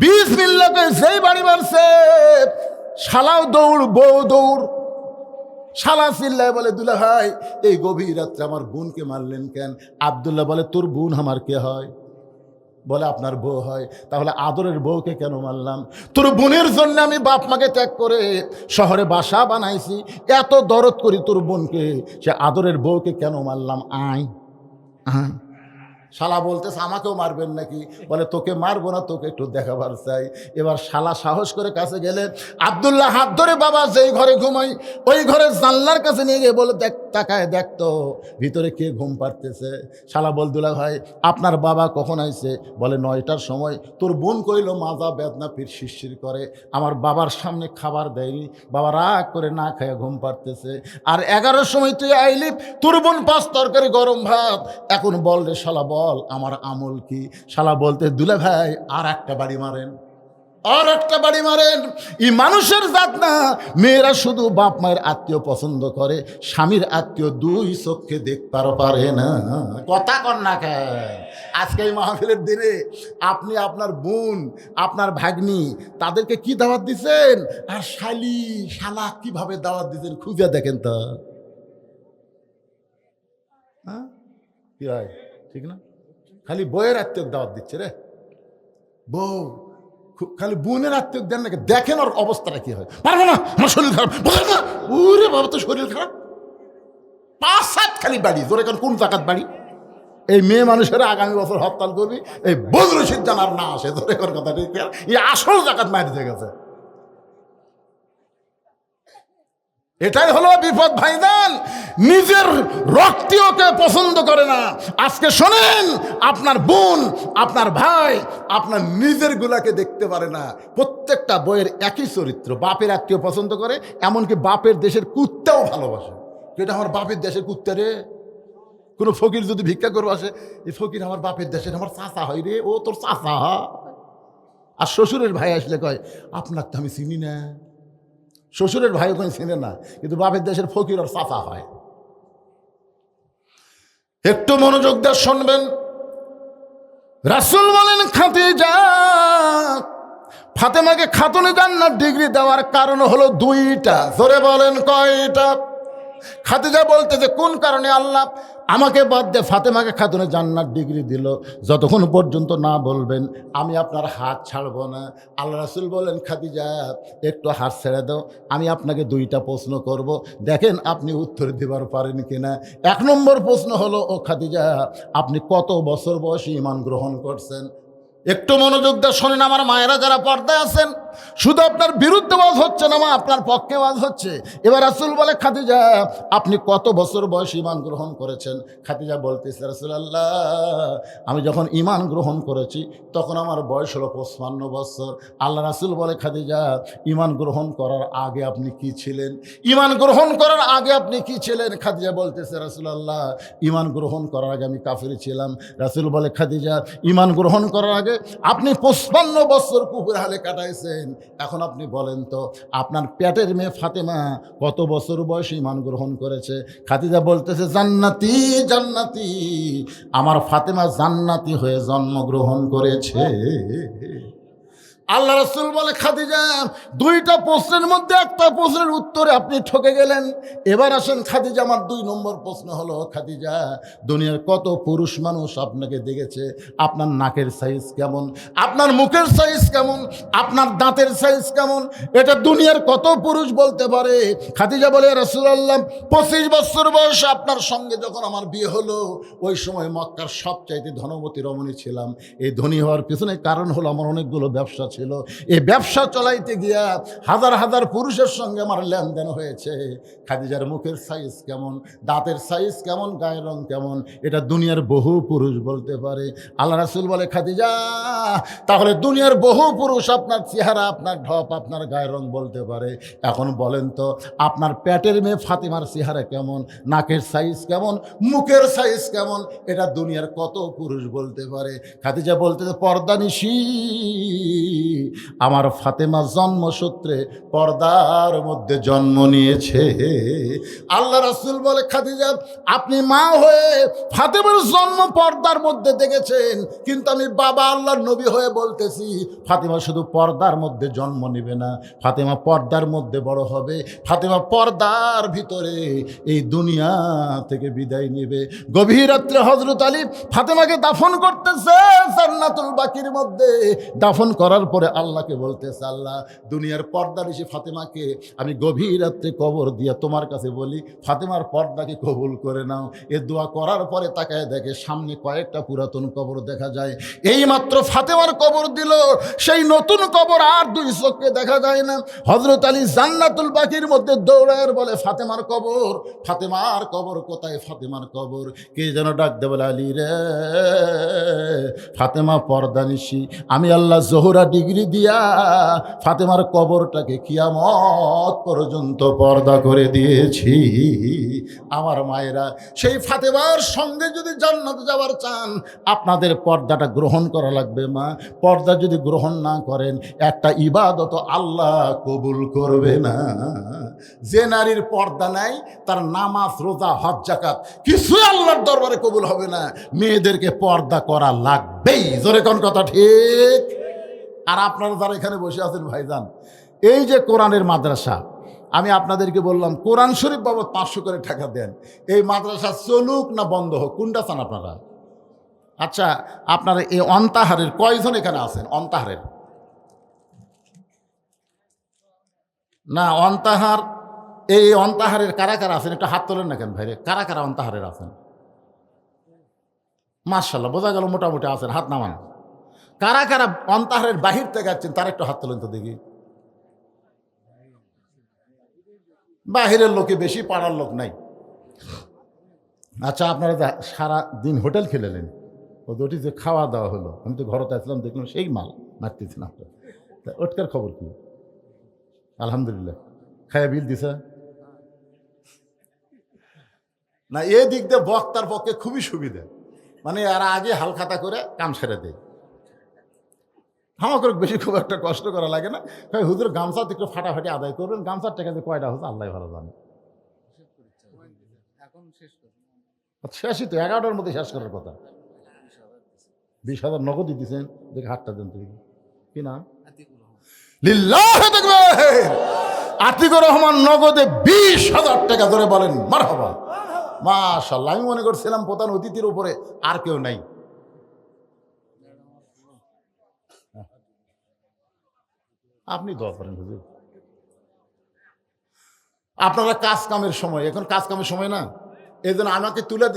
বিসমিল্লাহ করে যেই বাড়ি মারছে, শালাও দৌড়, বউ দৌড়। শালা চিল্লায় বলে দুলা ভাই এই গভীর রাত্রে আমার বোনকে মারলেন কেন? আব্দুল্লাহ বলে তোর বোন আমার কে হয়? বলে আপনার বউ হয়। তাহলে আদরের বউকে কেন মারলাম? তোর বোনের জন্য আমি বাপ মাকে ত্যাগ করে শহরে বাসা বানাইছি, এত দরদ করি তোর বোনকে, সে আদরের বউকে কেন মারলাম? আয় আয়। শালা বলতেছে আমাকেও মারবেন নাকি? বলে তোকে মারবো না, তোকে একটু দেখাবার চাই। এবার শালা সাহস করে কাছে গেলে আব্দুল্লাহ হাত ধরে বাবা যেই ঘরে ঘুমাই ওই ঘরে জানলার কাছে নিয়ে গিয়ে বলে দেখ, তাকায় দেখতো ভিতরে কে ঘুম পাড়তেছে। শালা বল দুলা ভাই আপনার বাবা কখন আইছে? বলে 9টার সময়। তোর বোন কইল মাজা বেদনা পীর শিরশির করে, আমার বাবার সামনে খাবার দেয়নি, বাবা রাগ করে না খেয়ে ঘুম পাড়তেছে। আর 11টার সময় তুই আইলি, তোর বোন 5 তরকারি গরম ভাত। এখন বল রে শালা বল আমার আমল কি? শালা বলতে দুলা ভাই আর একটা বাড়ি মারেন, আর একটা বাড়ি মারেন। এই মানুষের জাত না, মেয়েরা শুধু বাপ মায়ের আত্মীয় পছন্দ করে, স্বামীর আত্মীয় 2 চোখে দেখতে পারে না। কথা কর না কেন? আজকে এই মাহফিলের দিনে আপনি আপনার বোন, আপনার ভাগ্নি, তাদেরকে কি দাওয়াত দিচ্ছেন? আর শালি শালা কিভাবে দাওয়াত দিচ্ছেন খুঁজে দেখেন তো। হ্যাঁ কি হয়? ঠিক না? খালি বইয়ের আত্মীয় দাওয়াত দিচ্ছে রে। বউ খালি বোনের আত্মীয় দেন নাকি? দেখেন ওর অবস্থাটা কি হয়। পারবো না, আমার শরীর খারাপ। ওরে বাবা তো শরীর খারাপ। 5-7 খালি বাড়ি। ধরে কোন জাকাত বাড়ি? এই মেয়ে মানুষেরা আগামী বছর হরতাল করবি, এই বদরশিদ জানার না আসে। ধরে কথা ঠিক, এই আসল জাকাত মারি দিয়ে গেছে। এটাই হলো বিপদ ভাইজান। নিজের রক্তীয়কে পছন্দ করে না। আজকে শোনেন, আপনার বোন, আপনার ভাই, আপনার নিজের গুলাকে দেখতে পারে না। প্রত্যেকটা বইয়ের একই চরিত্র। বাপের আত্মীয় পছন্দ করে, এমনকি বাপের দেশের কুত্তাও ভালোবাসে। এটা আমার বাপের দেশের কুত্তা রে। কোনো ফকির যদি ভিক্ষা করবো আসে, এই ফকির আমার বাপের দেশের, আমার চাচা হয় রে, ও তোর চাচা। আর শ্বশুরের ভাই আসলে কয়, আপনার তো আমি চিনি না। শ্বশুরের ভাই ওখানে চিনে না, কিন্তু বাপের দেশের ফকির আর চাচা হয়। একটু মনোযোগ দিয়ে শুনবেন। রাসূল বলেন, খাদিজা ফাতেমাকে খাতুনে জান্নাত ডিগ্রি দেওয়ার কারণ হলো দুইটা। জোরে বলেন কয়টা? খাদিজা বলতেছে, কোন কারণে আল্লাহ আমাকে বাদ দিয়ে ফাতেমাকে খাতুনে জান্নাত ডিগ্রি দিল? যতক্ষণ পর্যন্ত না বলবেন আমি আপনার হাত ছাড়ব না। আল্লাহ রাসূল বলেন, খাদিজা একটু হাত ছেড়ে দাও, আমি আপনাকে দুইটা প্রশ্ন করব, দেখেন আপনি উত্তর দিবার পারেন কিনা। এক নম্বর প্রশ্ন হলো, ও খাদিজা, আপনি কত বছর বয়সে ঈমান গ্রহণ করছেন? একটু মনোযোগ দিয়ে শোনেন আমার মায়েরা যারা পর্দায় আছেন, শুধু আপনার বিরুদ্ধে ওয়াজ হচ্ছে না মা, আপনার পক্ষে ওয়াজ হচ্ছে। এবার রাসূল বলে, খাদিজা আপনি কত বছর বয়স ঈমান গ্রহণ করেছেন? খাদিজা বলতেছে, রাসূলুল্লাহ আমি যখন ঈমান গ্রহণ করেছি তখন আমার বয়স হলো 55 বছর। আল্লাহ রাসূল বলে, খাদিজা ঈমান গ্রহণ করার আগে আপনি কি ছিলেন? ঈমান গ্রহণ করার আগে আপনি কি ছিলেন? খাদিজা বলতেছে, রাসূলুল্লাহ ঈমান গ্রহণ করার আগে আমি কাফির ছিলাম। রাসূল বলে, খাদিজা ঈমান গ্রহণ করার আগে আপনি 55 বছর কুফর হালে কাটাইছেন। এখন আপনি বলেন তো, আপনার পেটের মেয়ে ফাতেমা কত বছর বয়সে ঈমান গ্রহণ করেছে? খাদিজা বলতেছে, জান্নাতি জান্নাতি, আমার ফাতেমা জান্নাতি হয়ে জন্মগ্রহণ করেছে। আল্লাহ রাসূল বলে, খাদিজা দুইটা প্রশ্নের মধ্যে একটা প্রশ্নের উত্তরে আপনি ঠকে গেলেন। এবার আসেন খাদিজা, আমার 2 নম্বর প্রশ্ন হলো, খাদিজা দুনিয়ার কত পুরুষ মানুষ আপনাকে দেখেছে? আপনার নাকের সাইজ কেমন? আপনার মুখের সাইজ কেমন? আপনার দাঁতের সাইজ কেমন? এটা দুনিয়ার কত পুরুষ বলতে পারে? খাদিজা বলে, রাসূলুল্লাহ 25 বছর বয়সে আপনার সঙ্গে যখন আমার বিয়ে হলো, ওই সময় মক্কার সবচাইতে ধনবতী রমণী ছিলাম। এই ধনী হওয়ার পিছনে কারণ হলো আমার অনেকগুলো ব্যবসা ছিল। এই ব্যবসা চলাইতে গিয়া হাজার হাজার পুরুষের সঙ্গে আমার লেনদেন হয়েছে। খাদিজার মুখের সাইজ কেমন, দাঁতের সাইজ কেমন, গায়ের রং কেমন, এটা দুনিয়ার বহু পুরুষ বলতে পারে। আল্লাহ রাসূল বলে, খাদিজা তাহলে দুনিয়ার বহু পুরুষ আপনার চেহারা, আপনার ঢপ, আপনার গায়ের রং বলতে পারে। এখন বলেন তো, আপনার পেটের মেয়ে ফাতেমার চেহারা কেমন, নাকের সাইজ কেমন, মুখের সাইজ কেমন, এটা দুনিয়ার কত পুরুষ বলতে পারে? খাদিজা বলতে, পর্দানিশী আমার ফাতেমা জন্মসূত্রে পর্দার মধ্যে জন্ম নিয়েছে। আল্লাহ রাসূল বলে, খাদিজা আপনি মা হয়ে ফাতেমার জন্ম পর্দার মধ্যে দেখেছেন, কিন্তু আমি বাবা আল্লাহর নবী হয়ে বলতেছি, ফাতেমা শুধু পর্দার মধ্যে জন্ম নেবে না, ফাতেমা পর্দার মধ্যে বড় হবে। ফাতেমা পর্দার ভিতরে এই দুনিয়া থেকে বিদায় নেবে। গভীর রাত্রে হযরত আলী ফাতেমাকে দাফন করতেছে জান্নাতুল বাকির মধ্যে। দাফন করার পরে আল্লাহকে বলতেছে, আল্লাহ দুনিয়ার পর্দা নিশি ফাতেমাকে আমি গভীর রাত্রে কবর দিয়া তোমার কাছে বলি, ফাতেমার পর্দাকে কবুল করে নাও। এ দোয়া করার পরে তাকায় দেখে সামনে কয়েকটা পুরাতন কবর দেখা যায়। এই মাত্র ফাতেমার কবর দিল, সেই নতুন কবর আর 2 চোখে দেখা যায় না। হযরত আলী জান্নাতুল বাকির মধ্যে দৌড়ায় বলে, ফাতেমার কবর, ফাতেমার কবর কোথায়? ফাতেমার কবর। কে যেন ডাক দে বলে, আলী রে, ফাতেমা পর্দানিশী, আমি আল্লাহ জোহরা ডিগ্রি দিয়া ফাতেমার কবরটাকে কিয়ামত পর্যন্ত পর্দা করে দিয়েছি। আমার মায়েরা, সেই ফাতেমার সঙ্গে যদি জান্নাতে যাওয়ার চান, আপনাদের পর্দাটা গ্রহণ করা লাগবে মা। পর্দা যদি গ্রহণ না করেন, একটা ইবাদত আল্লাহ কবুল করবে না। যে নারীর পর্দা নাই, তার নামাজ, রোজা, হজ, যাকাত কিছুই আল্লাহর দরবারে কবুল হবে না। মেয়েদেরকে পর্দা করা লাগবেই। জোরে কোন কথা ঠিক? আর আপনারা যারা এখানে বসে আছেন ভাইজান, এই যে কোরআনের মাদ্রাসা, আমি আপনাদেরকে বললাম কোরআন শরীফ বাবদ 500 করে টাকা দেন। এই মাদ্রাসা চলুক না বন্ধ হোক, কোনটা চান আপনারা? আচ্ছা, আপনারা এই অন্তাহারের কয়জন এখানে আছেন? অন্তাহারের না, অন্তাহার, এই অন্তাহারের কারা কারা আছেন? একটু হাত তোলেন না কেন ভাইরে? কারা কারা অন্তাহারের আছেন? মাশাআল্লাহ, বোঝা গেল মোটামুটি আছেন। হাত নামান। কারা কারা অন্তাহারের বাহির থেকে আছেন তারা একটু হাত তোলেন তো দেখি। বাহিরের লোকে বেশি, পাড়ার লোক নাই। আচ্ছা, আপনারা সারা দিন হোটেল খেলেলেন, ওটি যে খাওয়া দাওয়া হলো, আমি তো ঘরতে আসলাম, দেখলাম সেই মাল মারতেছিলাম। তা ওটকার খবর কি? আলহামদুলিল্লাহ, খায়া বিল দিছে না? এ দিক দিয়ে বক্তার পক্ষে খুবই সুবিধা, মানে এরা আগে হালখাতা করে কাম সেরে দেয়। আমাকে বেশি খুব একটা কষ্ট করা লাগে না। হুজুর গামছা একটু ফাটাফাটি আদায় করবেন, গামছার টাকা যে কয়টা হচ্ছে আল্লাহ ভালো জানে। শেষই তো 11টার মধ্যে শেষ করার কথা। 20,000 নগদই দিচ্ছেন, দেখে হাতটা দেন তুই। কি নাম? লিল্লাহে তাকবীর। আতিকুর রহমান নগদে 20,000 টাকা ধরে বলেন মারহাবা। মাশাআল্লাহ। আমি মনে করছিলাম প্রধান অতিথির উপরে আর কেউ নাই। আপনি দোয়া করেন হুজুর। আপনারা কাজ কামের সময়, এখন কাজ কামের সময় না, এই জন্য আমাকে তুলে